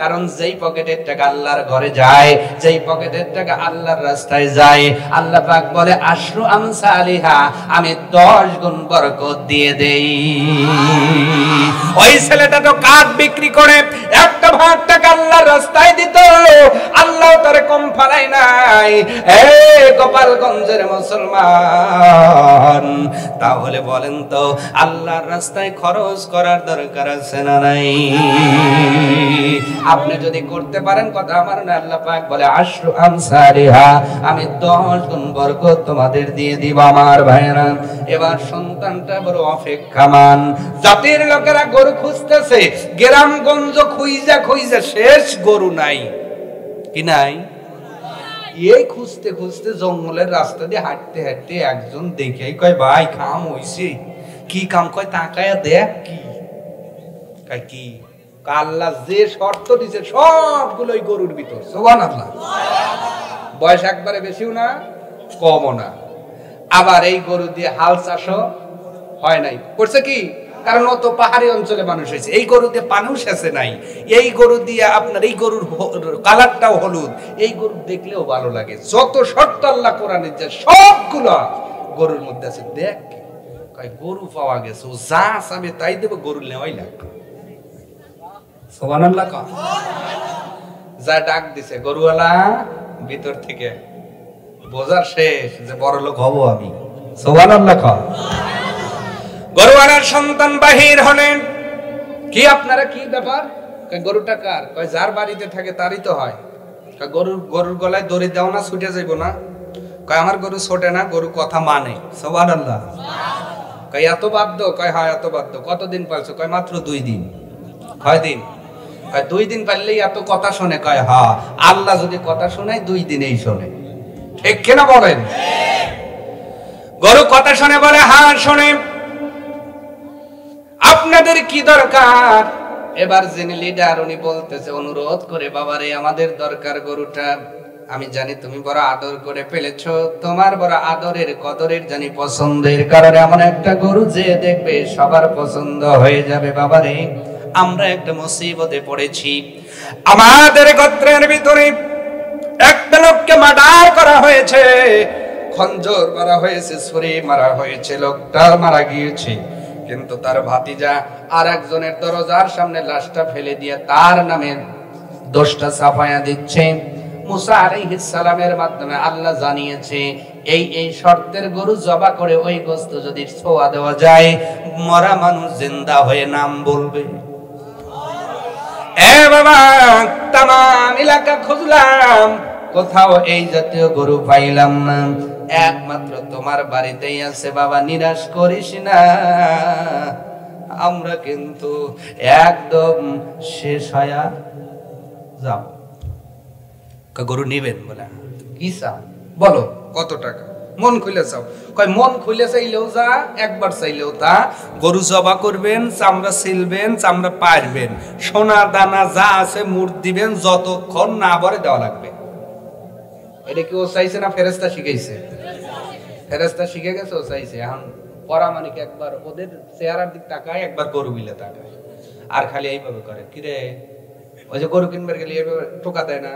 কারণ যেই পকেটের টাকা আল্লাহর ঘরে যায়, যেই পকেটের টাকা আল্লাহর রাস্তায় যায়, আল্লাহ পাক বলে আশরু আমসালিহা, আমি 10 গুণ বরকত দিয়ে দেই। ওই ছেলেটা তো কাঠ বিক্রি করে একটা ভাগ টাকা আল্লাহর রাস্তায় দিত, আল্লাহ তারে কম ফেলাই নাই। এই গোপালগঞ্জের মুসলমান, তাহলে বলেন তো আল্লাহর রাস্তায় খরচ করার দরকার আছে না নাই? আপনি যদি করতে পারেন কথা আমার না, আল্লাহ পাক বলে আশরু আমসালিহা, আমি 10 গুণ বরকত তোমাদের দিয়ে দিব। আমার ভাইরা এবার সন্তানটা বড় অপেক্ষামান। জাতির লোকেরা গরু খুঁজতেছে, গ্রামগঞ্জ খুঁজা খুঁজা শেষ, গরু নাই। কি নাই? এই খুঁজতে খুঁজতে জঙ্গলের রাস্তা দিয়ে হাঁটতে হাঁটতে একজন দেখে কয় ভাই কাম হইছে। কি কাম? কয় তাকায়া দেখ। কি? কয় কি? আল্লাহ যে শর্ত দিছে সবগুলোই গরুর ভিতর। সুবহানাল্লাহ। বয়স একবারে বেশিও না কমও না। আবার এই গরু দিয়ে হাল চাষও হয় নাই। করছে কি? কারণ ও তো পাহাড়ি অঞ্চলে মানুষ হয়েছে। এই গরু দিয়ে পানিও সেচে নাই। এই গরু দিয়ে আপনার এই গরুর কালারটাও হলুদ। এই গরু দেখলেও ভালো লাগে। যত শর্ত আল্লাহ কোরআনে যে সবগুলো গরুর মধ্যে আছে। দেখ কয় গরু পাওয়া গেছে, ও যা চাবে তাই দেবে, গরু নেওয়াই লাগবে। সুবহানাল্লাহ। যা ডাক দিছে গরুওয়ালা ভিতর থেকে বোঝার শেষ যে বড় লোক হব আমি। সুবহানাল্লাহ। গরুওয়ালার সন্তান বাহির হলেন। কি আপনারা কি ব্যাপার? গরুটা কার? কয় যার বাড়িতে থাকে তারই তো হয়। গরুর গলায় দড়ি দাও না, ছুটে যাইব না? কয় আমার গরু ছোটে না, গরু কথা মানে। সুবহানাল্লাহ। কয় এত বাধ্য? কয় হ্যাঁ এত বাধ্য। কতদিন পালছো? কয় মাত্র 2 দিন। কয় দিন? কয় 2 দিন পারলেই এত কথা শোনে? কয় হ্যাঁ, আল্লাহ যদি কথা শোনায় 2 দিনেই শোনে। ঠিক কিনা বলেন? গরু কথা শোনে? বলে হ্যাঁ শোনে। আপনাদের কি দরকার? এবার যিনি লিডার উনি বলতেছে অনুরোধ করে বাবারে আমাদের দরকার গরুটা। আমি জানি তুমি বড় আদর করে ফেলেছো, তোমার বড় আদরের কদরের জানি পছন্দের কারণে এমন একটা গরু যে দেখবে সবার পছন্দ হয়ে যাবে। বাবারে আমরা একটা মুসিবতে পড়েছি। আমাদের গোত্রের ভিতরে একটা লোককে মার্ডার করা হয়েছে, খঞ্জর মারা হয়েছে, ছুরি মারা হয়েছে, লোকটা মারা গিয়েছে। কিন্তু তার ভাতিজা আর একজনের দরজার সামনে লাশটা ফেলে দিয়ে তার নামে দোষটা ছাপায়া দিচ্ছে। মুসা আলাইহিস সালামের মাধ্যমে আল্লাহ জানিয়েছে এই এই শর্তের গরু জবা করে ওই গোশত যদি ছোঁয়া দেওয়া যায়, মরা মানুষ জিন্দা হয়ে নাম বলবে। এ বাবা তামাম এলাকা খুঁজলাম, কোথাও এই জাতীয় গরু পাইলাম না। একমাত্র তোমার বাড়িতেই আছে। বাবা নিরাশ করিস না, আমরা কিন্তু একদম শেষ হয়ে যাব। গরু নিবেন? বলে কি চাও বলো, কত টাকা? মন খুলে চাও? কয় মন খুলে চাইলেও যা, একবার চাইলেও তা। গরু জবা করবেন, চামড়া ছিলবেন, চামড়া পারবেন, সোনা দানা যা আছে মুড় দিবেন, যতক্ষণ না ভরে দেওয়া লাগবে। এটা কি ও চাইছে না ফেরেশতা শিখাইছে? ফেরেশতা শিখে গেছে, ও চাইছে। এখন পরামানিক একবার ওদের চেহারার দিক তাকায়, একবার গরু বিলে তাকায়, আর খালি এইভাবে করে, কিরে ওই যে গরু কিনবার গেলে এইভাবে টোকা দেয় না,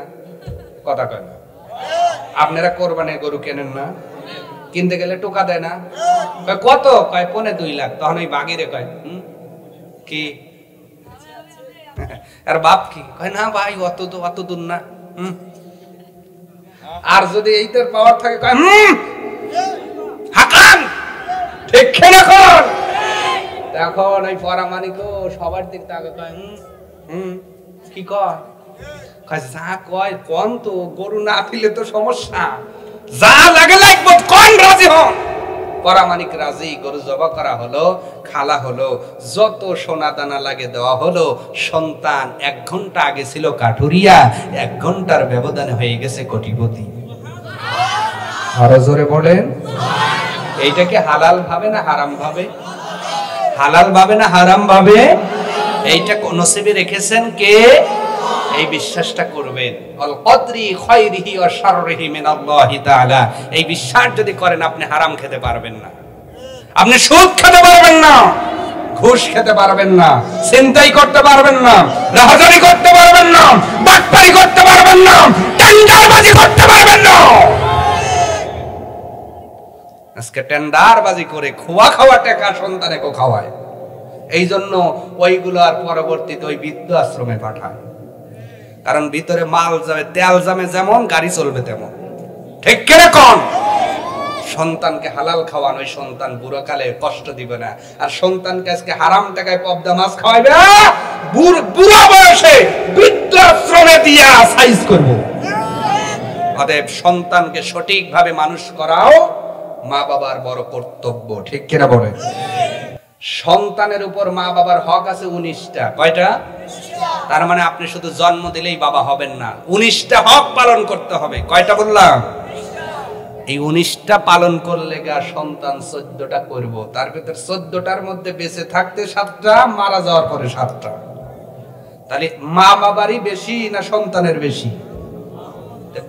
কথা কয় না। আপনারা কোরবানির গরু কেনেন না, কিনতে গেলে টোকা দেয় না, কত কয় 2.5 লাখ। তখন ওই বাগিরে কয় কি আর বাপ কি কয়, না ভাই অত দূর না। আর যদি এইটার পাওয়ার থাকে কয় হাকান ঠিক না কর। তখন ওই পরামানিক সবার দিক তাকে কয় কি কয়, যা কয় কোন তো, গরু না ফিলে তো সমস্যা, যা লাগে লাগবে কোন, রাজি হন। পরামানিক রাজি, গরু জবা করা হলো, খালা হলো, যত সোনা দানা লাগে দেওয়া হলো। সন্তান 1 ঘন্টা আগে ছিল কাঠুরিয়া, 1 ঘন্টার ব্যবধানে হয়ে গেছে কোটিপতি। আরো জোরে বলেন, এইটাকে হালাল ভাবে না হারাম ভাবে? হালাল ভাবে না হারাম ভাবে? এইটা নসিবে রেখেছেন কে? এই বিশ্বাসটা করবেন, আল কদরি খায়রিহি ওয়া শাররিহি মিনাল্লাহি তাআলা। এই বিশ্বাস যদি করেন, আপনি হারাম খেতে পারবেন না, আপনি সুদ খেতে পারবেন না, ঘুষ খেতে পারবেন না, ছিনতাই করতে পারবেন না, রাহাজানি করতে পারবেন না, বাটপারি করতে পারবেন না, টেন্ডারবাজি করতে পারবেন না। আজকে টেন্ডারবাজি করে খোয়া খাওয়া টাকা সন্তানকে খাওয়ায়। এই জন্য ওইগুলো আর পরবর্তীতে ওই বৃদ্ধ আশ্রমে পাঠায়, কারণ ভিতরে মাল যাবে, তেল যাবে যেমন, গাড়ি চলবে তেমন। ঠিক কিরকম সন্তানকে হালাল খাওয়ান, ওই সন্তান বুড়োকালে কষ্ট দিবে না। আর সন্তানকে আজকে হারাম টাকায় পদ্মা মাছ খাওয়াইবে, বুড়া বয়সে বৃদ্ধাশ্রমে দিয়া সাইজ করবো। অতএব সন্তানকে সঠিকভাবে মানুষ করাও মা বাবার বড় কর্তব্য। ঠিক কিনা বলে? সন্তানের উপর মা বাবার হক আছে 19টা। কয়টা? তার মানে আপনি শুধু জন্ম দিলেই বাবা হবেন না, 19টা হক পালন করতে হবে। কয়টা বললাম? এই 19টা পালন করলে গা সন্তান 14টা করব, তার ভিতর 14টার মধ্যে বেঁচে থাকতে 7টা, মারা যাওয়ার পরে 7টা। তাহলে মা বাবারই বেশি না সন্তানের বেশি?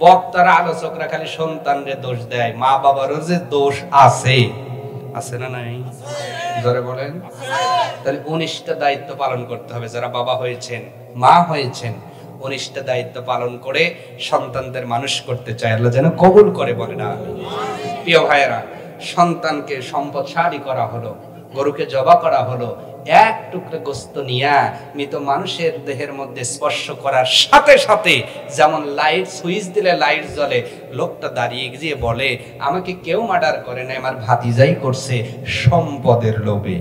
বক্তারা আলোচকরা খালি সন্তানরে দোষ দেয়, মা বাবারও যে দোষ আছে, আছে না নাই? জোরে বলেন। তাহলে 19টা দায়িত্ব পালন করতে হবে। যারা বাবা হয়েছেন, মা হয়েছেন, 19টা দায়িত্ব পালন করে সন্তানদের মানুষ করতে চায়, আল্লাহ যেন কবুল করে, বলে না। প্রিয় ভাইয়েরা, সন্তানকে সম্পদশালী করা হলো, গরুকে জবা করা হলো, 1 টুকরো গোস্ত নিয়া মৃত মানুষের দেহের মধ্যে স্পর্শ করার সাথে সাথে যেমন লাইট সুইচ দিলে লাইট জ্বলে, লোকটা দাঁড়িয়ে গিয়ে বলে, আমাকে কেউ মার্ডার করে না, আমার ভাতিজাই করছে সম্পদের লোভে।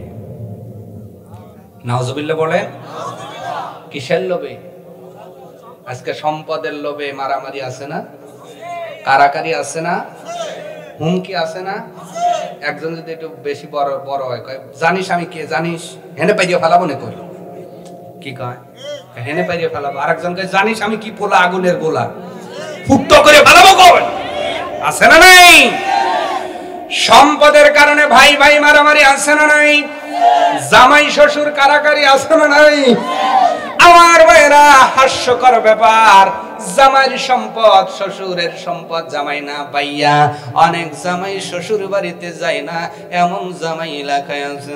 নাউজুবিল্লাহ বলেন। কিসের লোভে? আজকে সম্পদের লোভে মারামারি আছে না, কারাকারি আছে না, হুমকি আছে না। একজন যদি একটু বেশি বড় হয়, কয় জানিস আমি কে, জানিস, হেনে পাইয়ে ফেলাবো না, কই কি কয়, হেনে পাইয়ে ফেলাবো। আরেকজন কয় জানিস আমি কি পোলা, আগুনের গোলা, ফুটো করে ফেলাবো, কই আছে না নাই? সম্পদের কারণে ভাই ভাই মারামারি আছে না নাই? জামাই শ্বশুর কারাকারি আছে না নাই? আমার ভাইরা, হাস্যকর ব্যাপার, জামাইয়ের সম্পদ শ্বশুরের সম্পদ জামাই না পাইয়া অনেক জামাই শ্বশুর বাড়িতে যায় না, এমন জামাই এলাকায় আছে।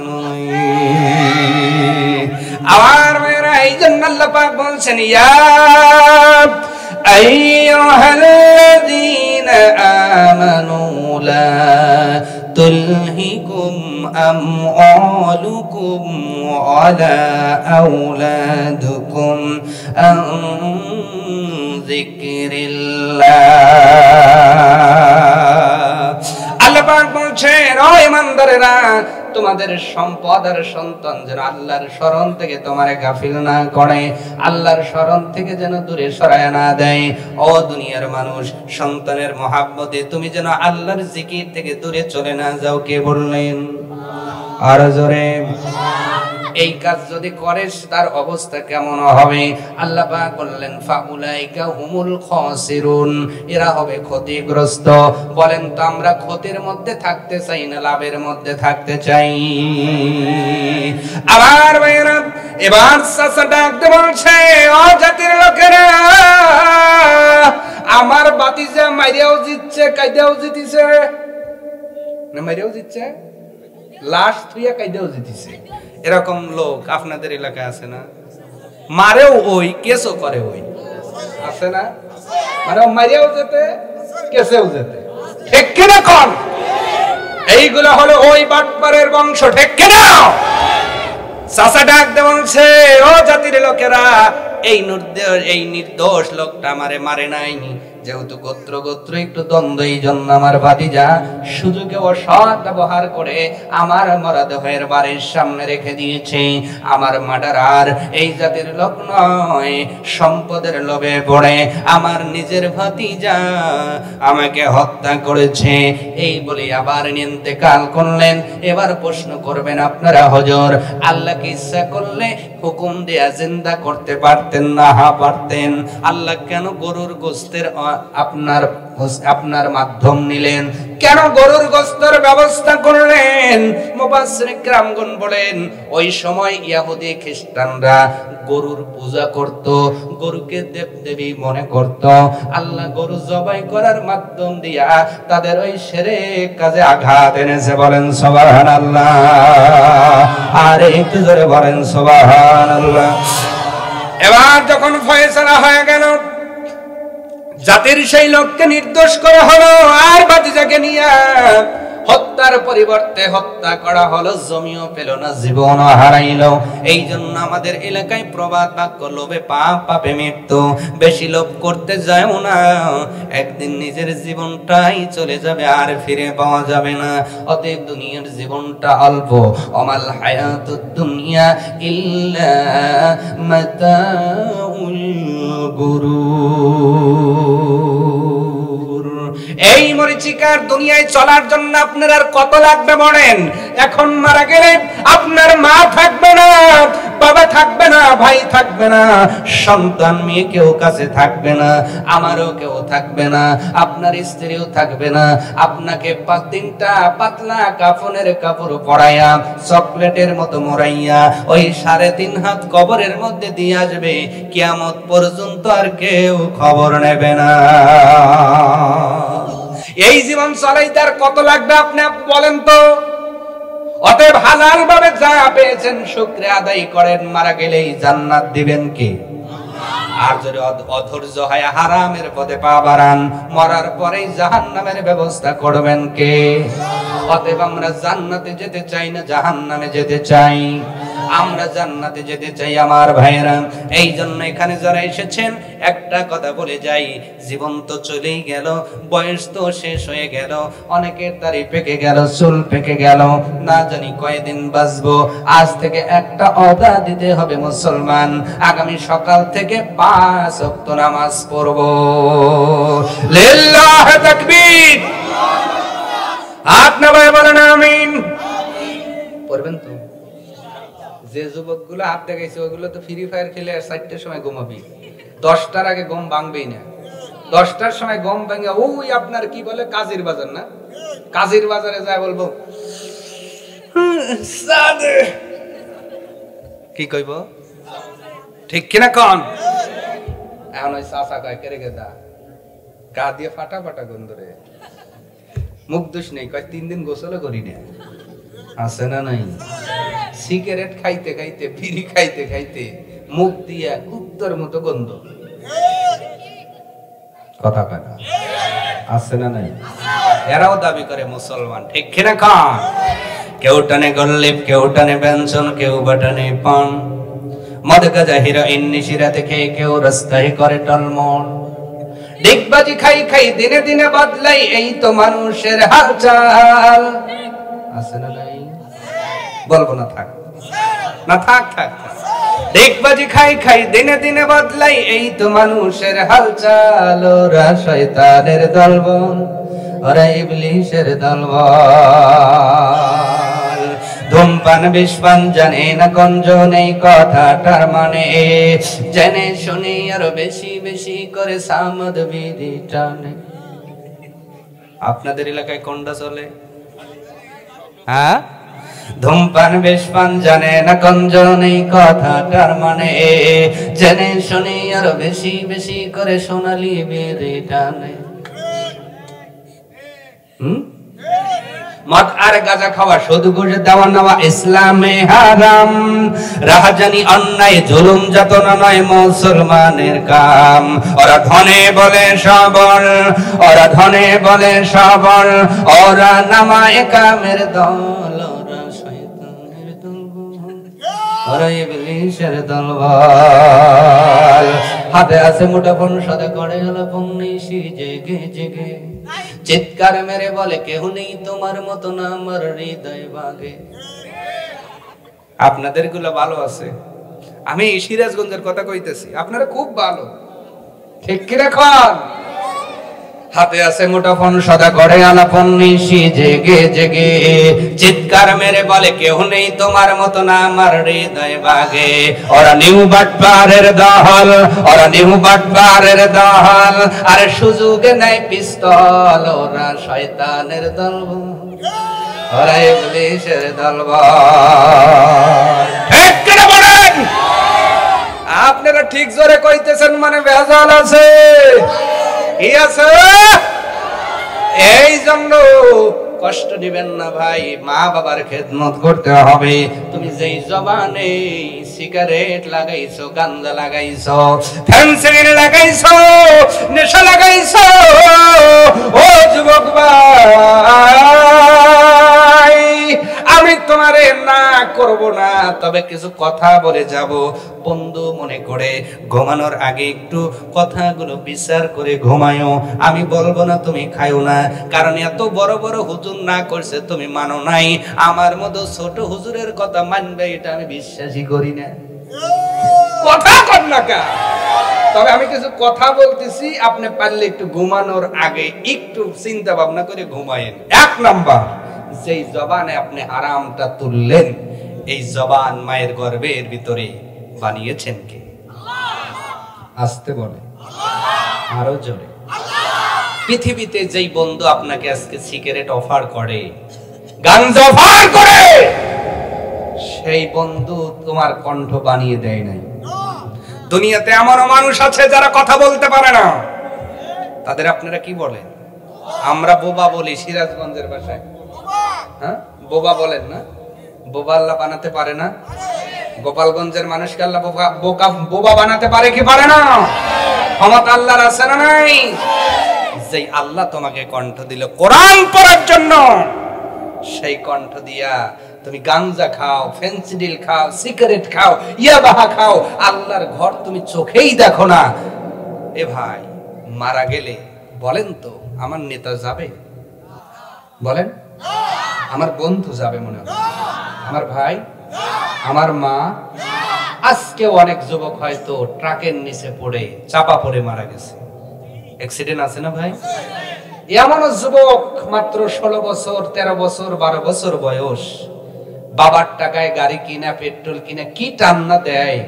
আমার ভাইরা, এই জন্য আল্লাহ পাক বলছেন, ইয়া আইয়ুহাল্লাযীনা আমানু লা তুলহিকুম আমওয়ালুকুম ওয়ালা আওলাদুকুম আন যিকরিল্লাহ। আল্লাহ পাক বলছেন, ও ঈমানদারেরা, তোমাদের সম্পদ আর সন্তান যেন আল্লাহর স্মরণ থেকে তোমারে গাফিল না করে, আল্লাহর স্মরণ থেকে যেন দূরে সরায় না দেয়। ও দুনিয়ার মানুষ, সন্তানের মহাব্বতে তুমি যেন আল্লাহর জিকির থেকে দূরে চলে না যাও। কে বললেন? আর জোরে। এই কাজ যদি করিস, তার অবস্থা কেমন হবে? আল্লাহ পাক বললেন, ফাউলাইকা হুমুল খাসিরুন, এরা হবে ক্ষতিগ্রস্ত। বলেন তো, আমরা ক্ষতির মধ্যে থাকতে চাই না লাভের মধ্যে থাকতে চাই? আবার ভাইরা, এবার চাচা ডাকতে বলছে, ও জাতির লোকেরা, আমার বাতিজা মাইরিয়াও জিতছে, কাইদাও জিতিছে, না মাইরিয়াও জিতছে, লাশ থুইয়া কাইদাও জিতিছে। এরকম লোক আপনাদের এলাকায় আছে না? মারেও ওই, কেসও করে ওই, আছে না? মানে মারিয়াও যেতে, কেসেও যেতে, ঠিক কিনা কোন? এইগুলো হলো ওই বাটপারের বংশ, ঠিক কিনা? চাচা ডাক দে বলছে, ও জাতির লোকেরা, এই নির্দোষ লোকটা আমারে মারে নাই, যেহেতু গোত্র গোত্র একটু দ্বন্দ্ব, এই জন্য আমার ভাতিজা সুযোগে অসৎ ব্যবহার করে আমার মরদেহের বাড়ির সামনে রেখে দিয়েছে। আমার মার্ডারার এই জাতির লোক নয়, সম্পদের লোভে পড়ে আমার নিজের ভাতিজা আমাকে হত্যা করেছে। এই বলে আবার ইন্তেকাল করলেন। এবার প্রশ্ন করবেন আপনারা, হুজুর আল্লাহকে ইচ্ছা করলে হুকুম দেয়া জিন্দা করতে পারতেন না? হ্যাঁ পারতেন। আল্লাহ কেন গরুর গোশতের আপনার মাধ্যম নিলেন? কেন গরুর গোশতের ব্যবস্থা করলেন? মুফাসসিরিন কিরামগণ বলেন, ওই সময় ইহুদি খ্রিস্টানরা গরুর পূজা করত, গরুকে দেবদেবী মনে করত। আল্লাহ গরু জবাই করার মাধ্যম দিয়া তাদের ওই শিরক কাজে আঘাত এনেছে। বলেন সুবহানাল্লাহ। আর একটু জোরে বলেন সুবহানাল্লাহ। এবার যখন ফয়সালা হয়ে গেল, জাতির সেই লোককে নির্দোষ করা হলো, আর ভাতিজাকে নিয়ে হত্যার পরিবর্তে হত্যা করা হলো, জমিও পেল না, জীবনও হারাইলো। এই জন্য আমাদের এলাকায় প্রবাদ বাক্য, লোভে পাপ, পাপে মৃত্যু। বেশি লোভ করতে যাও না, একদিন নিজের জীবনটাই চলে যাবে, আর ফিরে পাওয়া যাবে না। অতএব দুনিয়ার জীবনটা অল্প। অমাল হায়াতুদ দুনিয়া ইল্লা মাতাউল গুরুর। এই মরিচিকার দুনিয়ায় চলার জন্য আপনার আর কত লাগবে বলেন? এখন মারা গেলে আপনার মা থাকবে না, বাবা থাকবে না, ভাই থাকবে না, সন্তান মেয়ে কেউ কাছে থাকবে না, আমারও কেউ থাকবে না, আপনার স্ত্রীও থাকবে না। আপনাকে তিনটা পাতলা কাফনের কাপড় পরাইয়া, চকলেটের মতো মোড়াইয়া ওই 3.5 হাত কবরের মধ্যে দিয়ে আসবে। কিয়ামত পর্যন্ত আর কেউ খবর নেবে না। এই জীবন চলাইতে আর কত লাগবে আপনি বলেন তো? অতএব হালাল ভাবে যা পেয়েছেন শুকরিয়া আদায় করেন। মারা গেলেই জান্নাত দিবেন কে? আর যদি অধৈর্য হয় হারামের পথে পা বাড়ান, মরার পরেই জাহান্নামের ব্যবস্থা করবেন কে? অতএব আমরা জান্নাতে যেতে চাই না জাহান্নামে যেতে চাই? আমরা জান্নাতে যেতে চাই আমার ভাইরা। এই জন্য এখানে যারা এসেছেন একটা কথা বলে যাই, জীবন তো চলেই গেল, বয়স তো শেষ হয়ে গেল, অনেকের দাড়ি পেকে গেল, চুল পেকে গেল, না জানি কয়দিন বাঁচবো। আজ থেকে একটা ওয়াদা দিতে হবে মুসলমান, আগামী সকাল থেকে 5 ওয়াক্ত নামাজ পড়ব। লিল্লাহি তাকবীর। আপনি ভাই বলেন আমিন। পড়বেন তো? যে যুবকগুলো হাত দেখাইছে ওগুলো তো ফ্রি ফায়ার খেলে আর 4টার সময় ঘুমাবি, 10টার আগে ঘুম ভাঙবেই না। 10টার সময় ঘুম ভাঙে ওই আপনার কি বলে কাজীর বাজার, না কাজীর বাজারে যায় বলবো কি কইব, ঠিক কিনা কন? এখন ওই চাচা কয় কেরে গেদা গা দিয়ে ফাটা ফাটা গন্ধ রে, মুখ দোষ নেই, কয় 3 দিন গোসলও করি না। আছে না নাই? সিগারেট খাইতে খাইতে, বিড়ি খাইতে খাইতে মুখ দিয়া কুত্তর মতো গন্ধ। কথা কয় না? আছে না নাই? এরাও দাবি করে মুসলমান, ঠিক কিনা কন? কেউ টানে গল্লিপ, কেউ টানে ব্যঞ্জন, কেউ বাটানে পান, মদ গাঁজা হিরোইন নিশিরাতে খেয়ে কেউ রাস্তায় করে টলমল। ডিগবাজি খাই খাই দিনে দিনে বদলাই, এই তো মানুষের হালচাল। আছে না নাই? বলবো না, থাক না, থাক থাক। ডিগবাজি খাই খাই দিনে দিনে বদলাই, এই তো মানুষের হালচাল। ওরা শয়তানের দলবল, ওরা ইবলিশের দলবল। ধূমপান বিষপান জানে না কোনজন, এই কথাটার মানে জেনে শুনে আরো বেশি বেশি করে সামদ বিধি টানে। আপনাদের এলাকায় কোনটা চলে? হ্যাঁ, ধূমপান বিষপান জানে না কোনজন, এই কথাটার মানে জেনে শুনে আরো বেশি বেশি করে সোনালি বিধি টানে। মদ আর গাঁজা খাওয়া সুদ ঘুষ দেওয়া নেওয়া ইসলামে হারাম। রাহাজানি অন্যায় জুলুম যাতনা নয় মুসলমানের কাম। ওরা ধনে বলে সবল, ওরা ধনে বলে সবল, ওরা নামায়ে কামের দল, ওরা শয়তানের দল, ওরা ইবলিসের দলবল। হাতে আছে মুঠোফোন সদা করে আলাপন নিশি জেগে জেগে, চিৎকার মেরে বলে কেউ নেই তোমার মতো না আমার হৃদয় বাগে। আপনাদের গুলো ভালো আছে, আমি সিরাজগঞ্জের কথা কইতেছি, আপনারা খুব ভালো, ঠিক কি রাখন? হাতে আছে মুঠোফোন সদা করে আলাপন নিশি জেগে জেগে, চিৎকার মেরে বলে কেউ নেই তোমার মতো না আমার হৃদয় বাগে। ওরা নিউ বাটপারের দল, ওরা নিউ বাটপারের দল, আরে সুযোগে নেয় পিস্তল, ওরা শয়তানের দল, ওরা ইবলিসের দল। ঠিক করে বলেন, আপনারা ঠিক জোরে কইতেছেন মানে ভেজাল আছে, কি আছে? এই জন্য কষ্ট দিবেন না ভাই, মা বাবার খেদমত করতে হবে। তুমি যেই জবানে সিগারেট লাগাইছো, গাঞ্জা লাগাইছো, ফ্যান্সি লাগাইছো, নেশা লাগাইছো, ও যুবক ভাই, আমি তোমারে না করব না, তবে কিছু কথা বলে যাব। বন্ধু মনে করে ঘুমানোর আগে একটু কথাগুলো বিচার করে ঘুমায়ো। আমি বলবো না তুমি খাইও না, কারণ এত বড় বড় হুজুর না করছে তুমি মানো নাই, আমার মতো ছোট হুজুরের কথা মানবে এটা আমি বিশ্বাসই করি না। কথা কর না কা, তবে আমি কিছু কথা বলতেছি, আপনি পারলে একটু ঘুমানোর আগে একটু চিন্তা ভাবনা করে ঘুমায়েন। এক নাম্বার, যেই জবানে আপনি আরামটা তুললেন, এই জবান মায়ের গর্ভের ভিতরে বানিয়েছেন কে? আসতে বলে, আরো জোরে। পৃথিবীতে যেই বন্ধু আপনাকে আজকে সিগারেট অফার করে, গাঞ্জা অফার করে, সেই বন্ধু তোমার কণ্ঠ বানিয়ে দেয় নাই। দুনিয়াতে এমনও মানুষ আছে যারা কথা বলতে পারে না, তাদের আপনারা কি বলেন? আমরা বোবা বলি সিরাজগঞ্জের ভাষায়, হ্যাঁ বোবা বলেন না? বোবা আল্লাহ বানাতে পারে না? গোপালগঞ্জের মানুষকে আল্লাহ বোবা বানাতে পারে কি পারে না? ক্ষমতা আল্লাহর আছে না নাই? যেই আল্লাহ তোমাকে কণ্ঠ দিল কোরআন পড়ার জন্য, সেই কণ্ঠ দিয়া তুমি গাঞ্জা খাও, ফেন্সিডিল খাও, সিগারেট খাও, ইয়াবাহা খাও, আল্লাহর ঘর তুমি চোখেই দেখো না। এ ভাই, মারা গেলে বলেন তো আমার নেতা যাবে? বলেন, আমার বন্ধু যাবে মনে হয়, আমার ভাই, আমার মা। আজকে অনেক যুবক হয়তো ট্রাকের নিচে পড়ে চাপা পড়ে মারা গেছে, অ্যাক্সিডেন্ট আছে না ভাই? এমনও যুবক মাত্র 16 বছর, 13 বছর, 12 বছর বয়স, বাবার টাকায় গাড়ি কিনা, পেট্রোল কিনা, কি টান্না দেয়,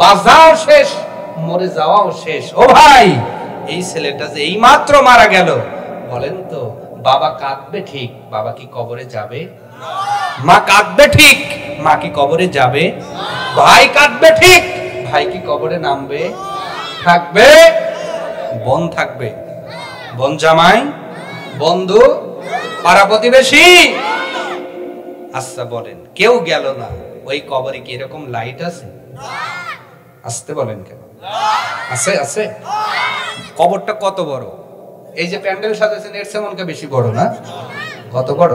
বাজাও শেষ, মরে যাওয়াও শেষ। ও ভাই, এই ছেলেটা যে এই মাত্র মারা গেল, বলেন তো বাবা কাঁদবে ঠিক, বাবা কি কবরে যাবে? মা কাঁদবে ঠিক, মা কি কবরে যাবে? ভাই কাঁদবে ঠিক, ভাই কি কবরে নামবে? থাকবে বোন, থাকবে বোন, জামাই, বন্ধু, পাড়া প্রতিবেশী। আচ্ছা বলেন, কেউ গেল না, ওই কবরে কি এরকম লাইট আছে? আসতে বলেন কেন? আছে, আছে। কবরটা কত বড়? এই যে প্যান্ডেল সাজাচ্ছেন এর চেয়ে বেশি বড় না? কত বড়?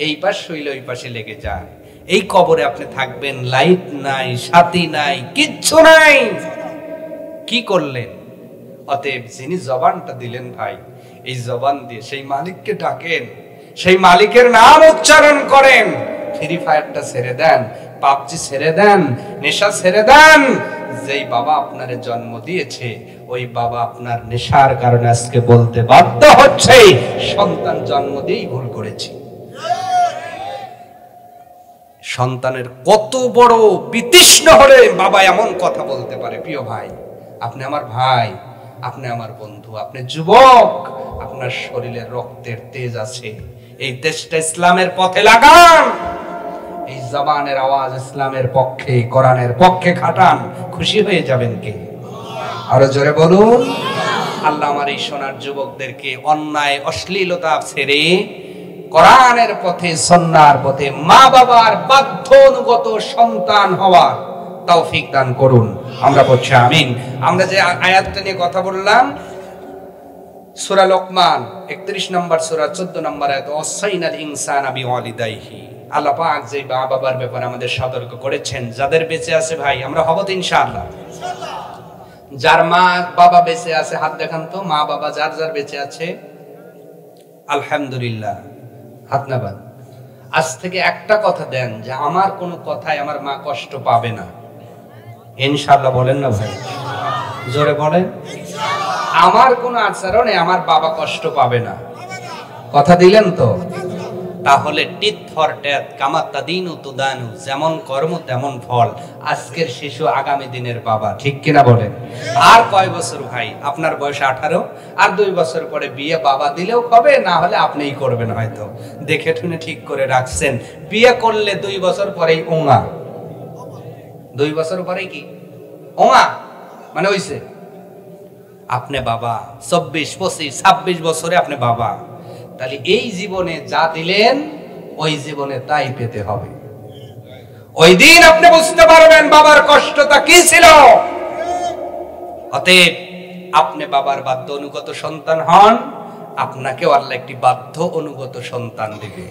এই পাশ হইলে ওই পাশে লেগে যায়। এই কবরে আপনি থাকবেন, লাইট নাই, সাথী নাই, কিচ্ছু নাই, কি করলেন? অতএব যিনি জবানটা দিলেন ভাই, এই জবান দিয়ে সেই মালিককে ডাকেন, সেই মালিকের নাম উচ্চারণ করেন। ফ্রি ফায়ারটা ছেড়ে দেন, পাবজি ছেড়ে দেন, নেশা ছেড়ে দেন। যেই বাবা আপনারে জন্ম দিয়েছে, ওই বাবা আপনার নেশার কারণে আজকে বলতে বাধ্য হচ্ছে সন্তান জন্ম দিয়েই ভুল করেছি। সন্তানের কত বড় বিতৃষ্ণ হলে বাবা এমন কথা বলতে পারে? প্রিয় ভাই, আপনি আমার ভাই, আপনি আমার বন্ধু, আপনি যুবক, আপনার শরীরে রক্তের তেজ আছে, এই তেজটা ইসলামের পথে লাগান। এই জবানের আওয়াজ ইসলামের পক্ষে, কোরআনের পক্ষে খাটান, খুশি হয়ে যাবেন কে? আরো জোরে বলুন। আল্লাহ আমার এই সোনার যুবকদেরকে অন্যায় অশ্লীলতা ছেড়ে কোরআনের পথে সুন্নাহর পথে মা বাবার বাধ্য অনুগত সন্তান হওয়ার তৌফিক দান করুন। আমরা বলছি আমিন। আমরা যে আয়াতটা নিয়ে কথা বললাম সূরা লোকমান 31 নম্বর সূরা 14 নম্বর আয়াত, ওয়াসাইনাল ইনসানা বিওয়ালিদাইহি। আল্লাহ পাক যে মা বাবার ব্যাপারে আমাদের সতর্ক করেছেন, যাদের বেঁচে আছে ভাই আমরা হব তো ইনশাআল্লাহ। যার মা বাবা বেঁচে আছে হাত দেখান তো, মা বাবা যার যার বেঁচে আছে আলহামদুলিল্লাহ, হাত নাবান। আজ থেকে একটা কথা দেন যে আমার কোনো কথায় আমার মা কষ্ট পাবে না, ইনশাআল্লাহ বলেন না ভাই, জোরে বলেন। আমার কোন আচরণে আমার বাবা কষ্ট পাবে না, কথা দিলেন তো? তাহলে টিট ফর ট্যাট কামাত্তাদিনু তুদানু, যেমন কর্ম তেমন ফল। আজকের শিশু আগামী দিনের বাবা, ঠিক কিনা বলেন? আর কয় বছর ভাই, আপনার বয়স 18, আর 2 বছর পরে বিয়ে বাবা দিলেও হবে, না হলে আপনিই করবেন হয়তো, দেখে শুনে ঠিক করে রাখছেন। বিয়ে করলে 2 বছর পরেই ওঙা, 2 বছর পরেই কি ওঙা মানে হইছে আপনি বাবা। 24, 25, 26 বছরে আপনি বাবা। তাহলে এই জীবনে যা দিলেন ওই জীবনে তাই পেতে হবে। ওই দিন আপনি বুঝতে পারবেন বাবার কষ্টটা কি ছিল। অতএব আপনি বাবার বাধ্য অনুগত সন্তান হন, আপনাকেও আল্লাহ একটি বাধ্য অনুগত সন্তান দিবে।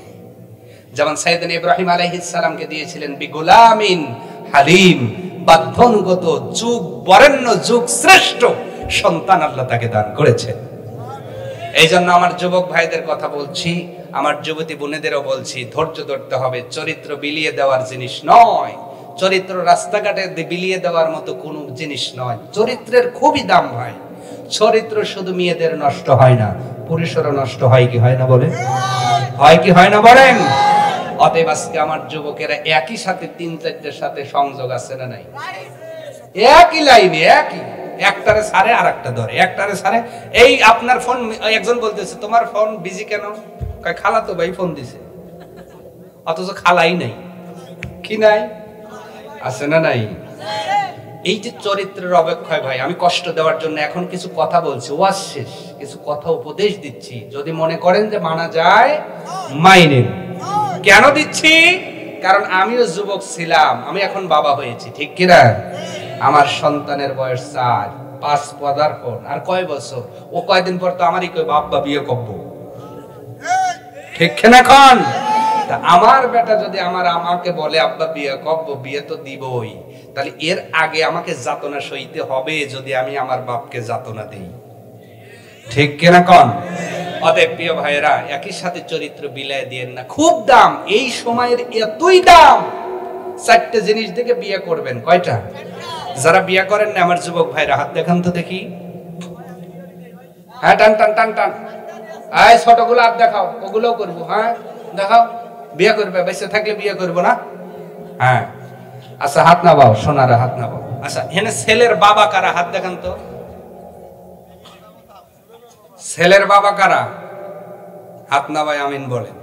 যেমন সাইয়েদনা ইব্রাহিম আলাইহিস সালামকে দিয়েছিলেন বিগুলামিন হালিম, বাধ্য অনুগত যুগ বরেণ্য যুগ শ্রেষ্ঠ সন্তান আল্লাহ তাকে দান করেছেন। এই জন্য আমার যুবক ভাইদের কথা বলছি, আমার যুবতী বোনেদেরও বলছি, ধৈর্য ধরতে হবে। চরিত্র বিলিয়ে দেওয়ার জিনিস নয়, চরিত্র রাস্তাঘাটে বিলিয়ে দেওয়ার মতো কোনো জিনিস নয়। চরিত্রের খুবই দাম ভাই। চরিত্র শুধু মেয়েদের নষ্ট হয় না, পুরুষেরও নষ্ট হয় কি হয় না বলে? হয় কি হয় না বলেন? অতএব আজকে আমার যুবকেরা একই সাথে 3-4টের সাথে সংযোগ আছে না নাই? একই লাইনে, একই, একটারে সারে আর একটা ধরে, একটারে সারে। এই আপনার ফোন, একজন বলতেছে তোমার ফোন বিজি কেন? কয় খালা তো ভাই ফোন দিছে, অথচ খালাই নাই। কি নাই? আছে না নাই? এই যে চরিত্রের অবক্ষয় ভাই, আমি কষ্ট দেওয়ার জন্য এখন কিছু কথা বলছি, ওয়াজ শেষ, কিছু কথা উপদেশ দিচ্ছি। যদি মনে করেন যে মানা যায় মাইনেন। কেন দিচ্ছি? কারণ আমিও যুবক ছিলাম, আমি এখন বাবা হয়েছি, ঠিক কিনা? আমার সন্তানের বয়স 4-5 পদার্পণ, আর কয় বছর, ও কয়দিন পর তো আমারই কই বাবা বিয়ে করবো, ঠিক কিনা? এখন আমার বেটা যদি আমাকে বলে আব্বা বিয়ে করবো, বিয়ে তো দিবই, তাহলে এর আগে আমাকে যাতনা সইতে হবে যদি আমি আমার বাপকে যাতনা দিই, ঠিক কিনা? কোন? অতএব প্রিয় ভাইয়েরা, একই সাথে চরিত্র বিলায় দিয়েন না, খুব দাম। এই সময়ের এতই দাম, 4টে জিনিস দেখে বিয়ে করবেন। কয়টা? যারা বিয়ে করেন না আমার যুবক ভাইরা হাত দেখান তো দেখি। হ্যাঁ, টান টান টান টান, এই ছোটগুলো হাত দেখাও, ওগুলোও করবো। হ্যাঁ দেখাও, বিয়ে করবে, বেঁচে থাকলে বিয়ে করবো না? হ্যাঁ, আচ্ছা হাত নামাও, সোনারা হাত নামাও। আচ্ছা, এখানে ছেলের বাবা কারা? হাত দেখান তো। ছেলের বাবা কারা? হাত না ভাই আমিন বলেন।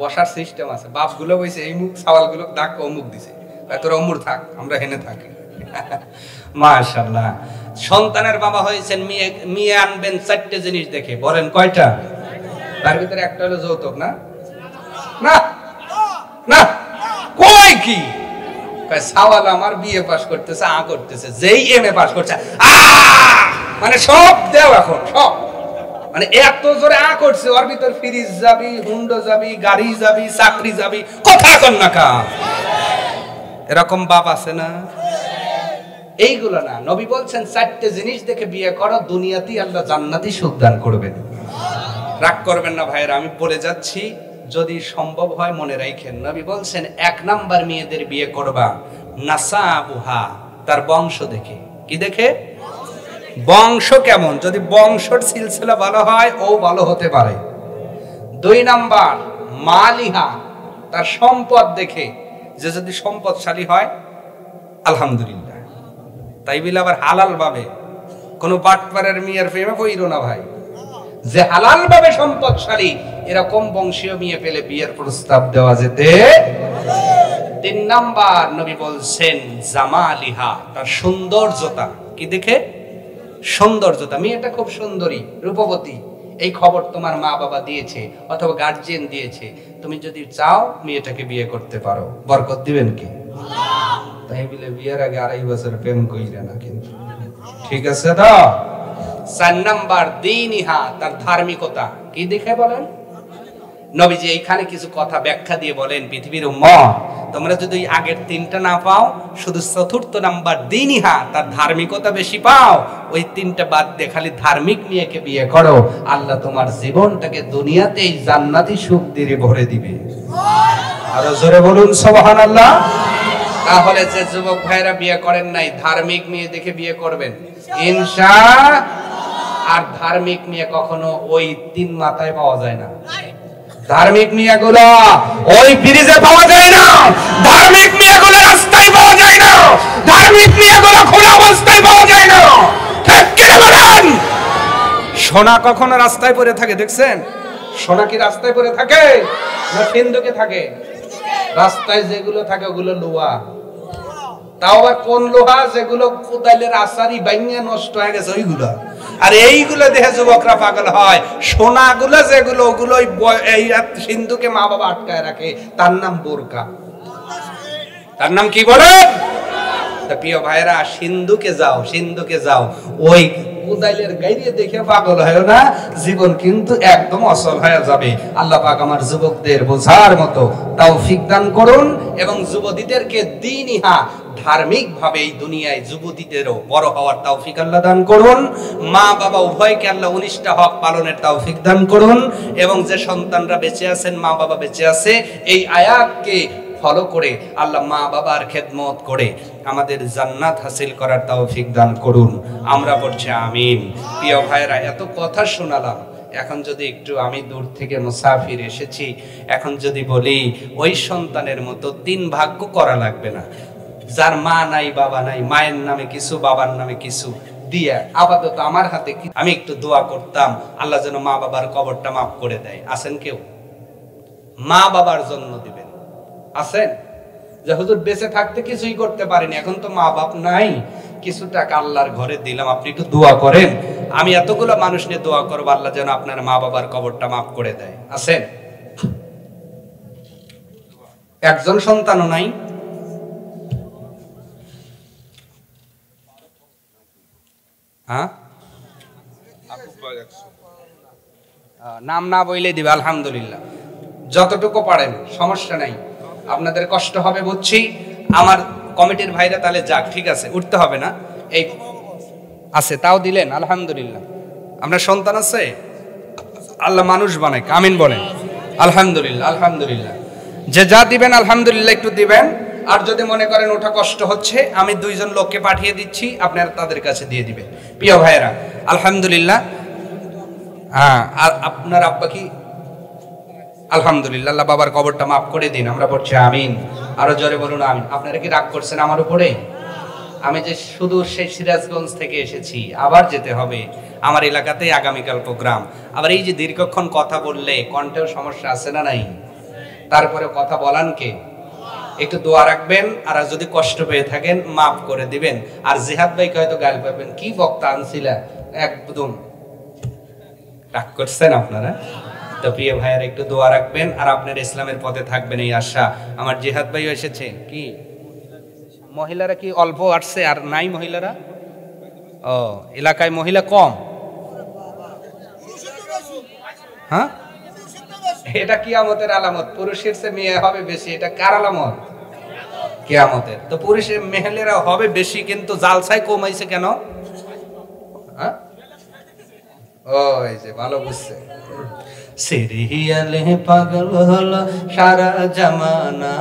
বসার সিস্টেম আছে, বাপ গুলো বসে এই মুখ, সওয়াল গুলো ডাক অমুক দিছে, তোর অমুর থাক, আমরা হেনে থাকি। মাশাআল্লাহ। সন্তানের বাবা হয়েছেন, মেয়ে আনবেন 4টে জিনিস দেখে। বলেন কয়টা? তার ভিতরে একটা হলো যৌতুক। না না না, কই কি সওয়াল আমার বিয়ে পাস করতেছে, করতেছে, যেই এমএ পাস করছে মানে সব দেও এখন, সব মানে এত জোরে করছে, ওর ভিতর ফ্রিজ যাবি, হুন্ডো যাবি, গাড়ি যাবি, চাকরি যাবি, কথা কন না কা। এরকম বাপ আছে না? এইগুলো না, নবী বলছেন 4টে জিনিস দেখে বিয়ে করো, দুনিয়াতেই আল্লাহ জান্নাতি সুখ দান করবেন। রাগ করবেন না ভাইয়েরা, আমি বলে যাচ্ছি, যদি সম্ভব হয় মনে রাখেন। নবী বলছেন 1 নাম্বার মেয়েদের বিয়ে করবা নাসাবুহা, তার বংশ দেখে। কি দেখে? বংশ কেমন, যদি বংশের সিলসিলা ভালো হয় ও ভালো হতে পারে। 2 নাম্বার মালিহা, তার সম্পদ দেখে, যে যদি সম্পদশালী হয় আলহামদুলিল্লাহ। তাই বলে আবার হালাল ভাবে কোন বাটপারের মেয়ের প্রেমে পড়িরো না ভাই। যে হালাল ভাবে সম্পদশালী, এরকম বংশীয় মেয়ে পেলে বিয়ের প্রস্তাব দেওয়া যেতে। 3 নাম্বার নবী বলছেন জামালিহা, তার সৌন্দর্যতা। কি দেখে? সৌন্দর্যতা, মেয়েটা খুব সুন্দরী রূপবতী, এই খবর তোমার মা বাবা দিয়েছে অথবা গার্জিয়ান দিয়েছে, তুমি যদি চাও মেয়েটাকে বিয়ে করতে পারো, বরকত দিবেন কি? তাই বলে বিয়ের আগে 2.5 বছর প্রেম কইরা না কিন্তু, ঠিক আছে তো? 4 নাম্বার দীনিহা, তার ধার্মিকতা। কি দেখে বলেন? নবীজি এইখানে কিছু কথা ব্যাখ্যা দিয়ে বলেন, পৃথিবীর উম্মত তোমরা যদি আগের 3টা না পাও, শুধু 4র্থ নাম্বার দীনিহা, তার ধার্মিকতা বেশি পাও, ওই 3টা বাদ দিয়ে খালি ধার্মিক মেয়েকে বিয়ে করো, আল্লাহ তোমার জীবনটাকে দুনিয়াতেই জান্নাতি সুখ দিয়ে ভরে দিবে। আরো জোরে বলুন সুবহানাল্লাহ। তাহলে যে যুবক ভাইরা বিয়ে করেন নাই, ধার্মিক মেয়ে দেখে বিয়ে করবেন ইনশাআল্লাহ। আর ধার্মিক মেয়ে কখনো ওই 3 মাথায় পাওয়া যায় না। ধার্মিক মেয়েগুলো ওই ব্রিজে পাওয়া যায় না, ধার্মিক মেয়েগুলো রাস্তায় পাওয়া যায় না, ধার্মিক মেয়েগুলো খোলা অবস্থায় পাওয়া যায় না। ঠিক কি বলেন? সোনা কখনো রাস্তায় পড়ে থাকে দেখছেন? সোনা কি রাস্তায় পড়ে থাকে না সিন্ধুকে থাকে? রাস্তায় যেগুলো থাকে ওগুলো লোহা, তাও আবার কোন লোহা? যেগুলো কোদাইলের আসারি বাইঙ্গা নষ্ট হয়ে গেছে ওইগুলো। আর এইগুলো দেখে যুবকরা পাগল হয়। সোনাগুলো যেগুলো, ওগুলো এই সিন্ধুকে মা বাবা আটকায় রাখে, তার নাম বোরকা। তার নাম কি বলেন? প্রিয় ভাইরা, সিন্ধুকে যাও, সিন্ধুকে যাও, ওই কোদাইলের গাইরে দেখে পাগল হয় না, জীবন কিন্তু একদম অসল হয়ে যাবে। আল্লাহ পাক আমার যুবকদের বোঝার মতো তৌফিক দান করুন, এবং যুবতীদেরকে দ্বীনিহা, ধার্মিক ভাবে এই দুনিয়ায় যুবতীদেরও বড় হওয়ার তৌফিক আল্লাহ দান করুন। মা বাবা উভয়কে আল্লাহ 19টা হক পালনের তৌফিক দান করুন, এবং যে সন্তানরা বেঁচে আছেন, মা বাবা বেঁচে আছে, এই আয়াতকে ফলো করে আল্লাহ মা বাবার খেদমত করে আমাদের জান্নাত হাসিল করার তৌফিক দান করুন। আমরা পড়ছি আমিন। প্রিয় ভাইরা, এত কথা শোনালাম, এখন যদি একটু, আমি দূর থেকে মুসাফির এসেছি, এখন যদি বলি ওই সন্তানের মতো 3 ভাগ্য করা লাগবে না, যার মা নাই বাবা নাই, মায়ের নামে কিছু বাবার নামে কিছু দিয়ে আপাতত আমার হাতে আমি একটু দোয়া করতাম, আল্লাহ যেন মা বাবার কবরটা মাফ করে দেয়। আছেন কেউ? মা বাবার জন্য দিবেন আছেন? যে হুজুর বেঁচে থাকতে কিছুই করতে পারিনি, এখন তো মা বাপ নাই, কিছু টাকা আল্লাহর ঘরে দিলাম, আপনি একটু দোয়া করেন, আমি এতগুলো মানুষ নিয়ে দোয়া করবো, আল্লাহ যেন আপনার মা বাবার কবরটা মাফ করে দেয়। আছেন? একজন সন্তানও নাই? হ্যাঁ, নাম না বইলে দিবে, আলহামদুলিল্লাহ, যতটুকু পারেন, সমস্যা নাই। আপনাদের কষ্ট হবে বুঝছি, আমার কমিটির ভাইরা তাহলে যাক, ঠিক আছে, উঠতে হবে না, এই আছে তাও দিলেন, আলহামদুলিল্লাহ। আপনার সন্তান আছে? আল্লাহ মানুষ বানায়, আমিন বলেন। আলহামদুলিল্লাহ, আলহামদুলিল্লাহ। যে যা দিবেন আলহামদুলিল্লাহ একটু দিবেন। আর যদি মনে করেন ওটা কষ্ট হচ্ছে, আমি 2 জন লোককে পাঠিয়ে দিচ্ছি, আপনারা তাদের কাছে দিয়ে দিবেন। প্রিয় ভাইরা, আলহামদুলিল্লাহ। হ্যাঁ, আর আপনার আব্বা কি? আলহামদুলিল্লাহ, আল্লাহ বাবার কবরটা মাফ করে দিন। আমরা পড়ছি আমিন। আরো জোরে বলুন আমিন। আপনারা কি রাগ করছেন আমার উপরে? আমি যে শুধু সেই সিরাজগঞ্জ থেকে এসেছি, আবার যেতে হবে, আমার এলাকাতেই আগামীকাল প্রোগ্রাম। আবার এই যে দীর্ঘক্ষণ কথা বললে কণ্ঠেও সমস্যা আছে না নাই? তারপরে কথা বলান কে? একটু দোয়া রাখবেন, আর যদি কষ্ট পেয়ে থাকেন মাফ করে দিবেন। আর জিহাদ ভাইকে হয়তো গাল পাবেন, কি বক্তা আনছিলা, একদম রাগ করছেন আপনারা। তো প্রিয় ভাইয়ের একটু দোয়া রাখবেন, আর আপনার ইসলামের পথে থাকবেন এই আশা। আমার জিহাদ ভাই এসেছে। কি মহিলারা কি অল্প আসছে আর নাই মহিলারা? ও, এলাকায় মহিলা কম? হ্যাঁ, এটা কিয়ামতের আলামত, পুরুষের চেয়ে মেয়ে হবে বেশি, এটা কার আলামত? কিয়ামতের। তো পুরুষের মেয়েরা হবে বেশি, কিন্তু জালসায় কমাইছে কেন? হ্যাঁ, ও এই যে ভালো বুঝছে। সিরিয়ালে পাগল হলো সারা জামানা,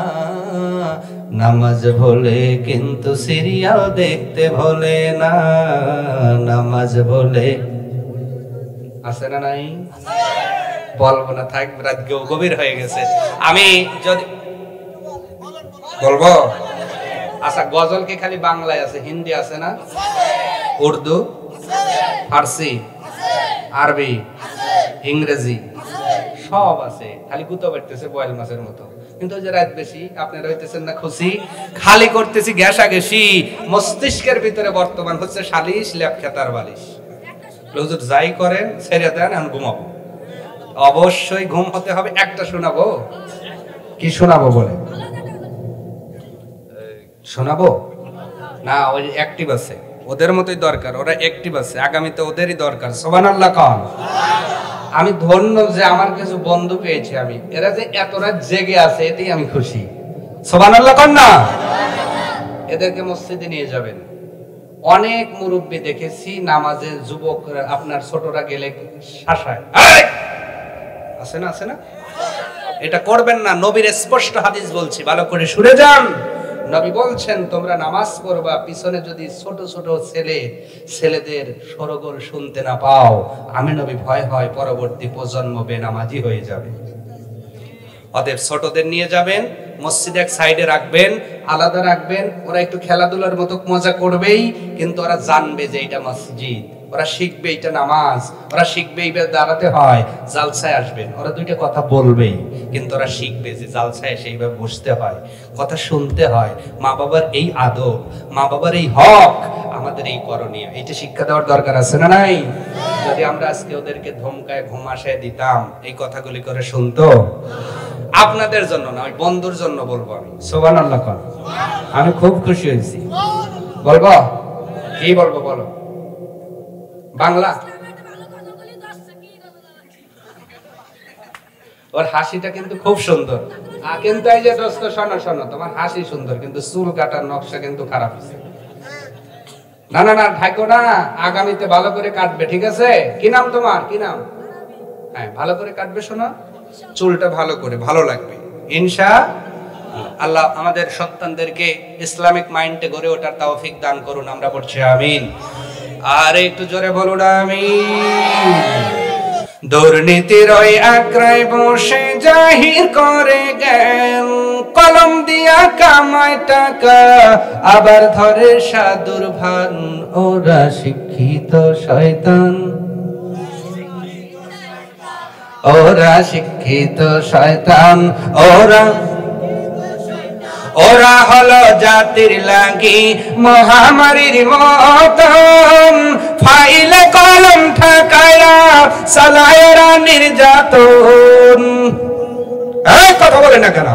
নামাজ ভোলে কিন্তু সিরিয়াল দেখতে ভোলে না, নামাজ ভোলে। আছে না নাই? বলবো না, থাক, রাত গভীর হয়ে গেছে। আমি যদি বলবো, আচ্ছা, গজল কি খালি বাংলায় আছে? হিন্দি আছে না? উর্দু, ফার্সি, আরবি, ইংরেজি সব আছে, খালি গুতো বেরতেছে বয়েল মাছের মতো। কিন্তু যে রাত বেশি আপনারা হইতেছেন না খুশি, খালি করতেছি ঘেঁষাঘেঁষি, মস্তিষ্কের ভিতরে বর্তমান হচ্ছে সালিশ, ল্যাপ খেতার বালিশ। হুজুর যাই করেন ছেড়ে দেন, আমি ঘুমাবো। অবশ্যই ঘুম হতে হবে। একটা শোনাবো, কি শোনাবো বলে শোনাবো না? ওই অ্যাক্টিভ আছে, ওদের মতোই দরকার, ওরা অ্যাক্টিভ আছে, আগামীতে ওদেরই দরকার। সুবহানাল্লাহ কোন। আমি ধন্য যে আমার কিছু বন্ধু পেয়েছি আমি, এরা যে এত রাত জেগে আছে এতেই আমি খুশি। সুবহানাল্লাহ কোন না? এদেরকে মসজিদে নিয়ে যাবেন। অনেক মুরব্বী দেখেছি নামাজে যুবকরা আপনার ছোটরা গেলে শাসায়, আছে না? আছে না? এটা করবেন না। নবীর স্পষ্ট হাদিস বলছি, ভালো করে শুনে যান। নবী বলছেন তোমরা নামাজ পড়বা, পিছনে যদি ছোট ছোট ছেলেদের সরগোল শুনতে না পাও, আমি নবী ভয় হয় পরবর্তী প্রজন্ম বেনামাজি হয়ে যাবে। অতএব ছোটদের নিয়ে যাবেন, মসজিদ এক সাইডে রাখবেন, আলাদা রাখবেন। ওরা একটু খেলাধুলার মতো মজা করবেই, কিন্তু ওরা জানবে যে এটা মসজিদ, ওরা শিখবে এটা নামাজ, ওরা শিখবে এইভাবে দাঁড়াতে হয়। জালসায় আসবেন, ওরা দুইটা কথা বলবেই, কিন্তু ওরা শিখবে যে জালসায় এসে এইভাবে বসতে হয়, কথা শুনতে হয়। মা বাবার এই আদব, মা বাবার এই হক, আমাদের এই করণীয়, এইটা শিক্ষা দেওয়ার দরকার আছে না নাই? যদি আমরা আজকে ওদেরকে ধমকায় ঘুমাশায় দিতাম, এই কথাগুলি করে শুনতো? আপনাদের জন্য না, ওই বন্ধুর জন্য বলবো আমি। সুবহানাল্লাহ কোন। আমি খুব খুশি হয়েছি। বলবো কি বলবো বলো? বাংলা। ওর হাসিটা কিন্তু খুব সুন্দর, কিন্তু এই যে দোস্ত শোনো শোনো, তোমার হাসি সুন্দর কিন্তু চুল কাটার নকশা কিন্তু খারাপ হয়েছে। না না না, ঢাকো না, আগামীতে ভালো করে কাটবে, ঠিক আছে? কি নাম তোমার, কি নাম? হ্যাঁ, ভালো করে কাটবে শোনা, চুলটা ভালো করে, ভালো লাগবে ইনশাআল্লাহ। আমাদের সন্তানদেরকে ইসলামিক মাইন্ডে গড়ে ওঠার তৌফিক দান করুন, আমরা পড়ছি আমিন। আর একটু জোরে বলুন আমিন। দুর্নীতির ওই আক্রায় বসে জাহির করে জ্ঞান, কলম দিয়া কামায় টাকা, আবার ধরে সাধুর ভান, ওরা শিক্ষিত শয়তান, ওরা শিক্ষিত শয়তান, ওরা হলো জাতির লাগি মহামারীর মতন, ফাইলে কলম ঠেকায়া চালায় ওরা নির্যাতন। এই কথা বলে না কেন?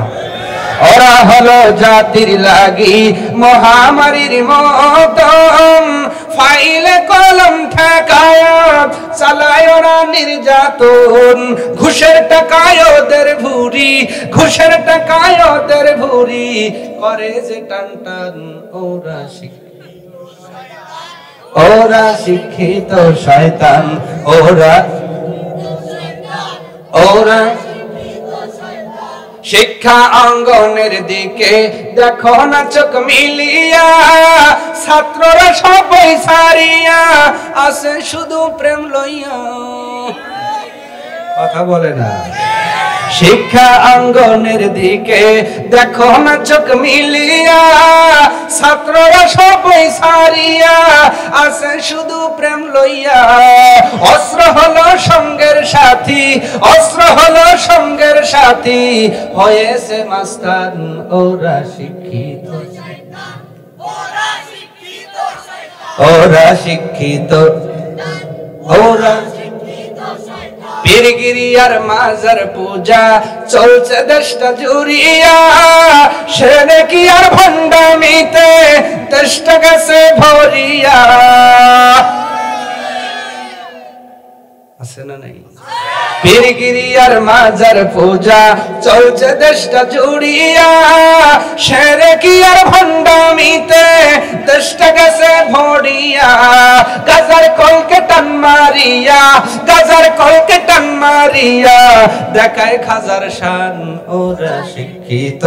ওরা হলো জাতির লাগি মহামারীর মতন, ফাইলে কলম ঠেকায়া চালায় ওরা নির্যাতন। ঘুষের টাকায় ওদের ভুরি, ঘুষের টাকায় ওদের ভুরি, করে যে টান টান, ওরা শিক্ষিত শয়তান, ওরা শিক্ষা অঙ্গনের দিকে দেখো না চোখ মিলিয়া, ছাত্ররা সবাই সারিয়া আসে শুধু প্রেম লইয়া। কথা বলে না। শিক্ষা অঙ্গনের দিকে দেখো না চোখ মিলিয়া, ছাত্ররা সবাই সারিয়া আসে শুধু প্রেম লইয়া। অস্ত্র হলো সঙ্গের সাথী, অস্ত্র হলো সঙ্গের সাথী, হয়েছে মাস্তান, ওরা শিক্ষিত, ওরা শিক্ষিত, ওরা পীরগিরি আর মাজার পূজা চলছে দেশটা জুড়িয়া, সেনে কি আর ভণ্ডামিতে দেশটা গেছে ভরিয়া। আছে না নাই? পীরগিরি আর মাজার পূজা চলছে দেশটা জুড়িয়া, সেনে কি আর ভণ্ডামিতে দেশটা গেছে ভরিয়া। গাজার কলকে টান মারিয়া, গাজার কলকে টান মারিয়া, দেখায় খাজার শান, ওরা শিক্ষিত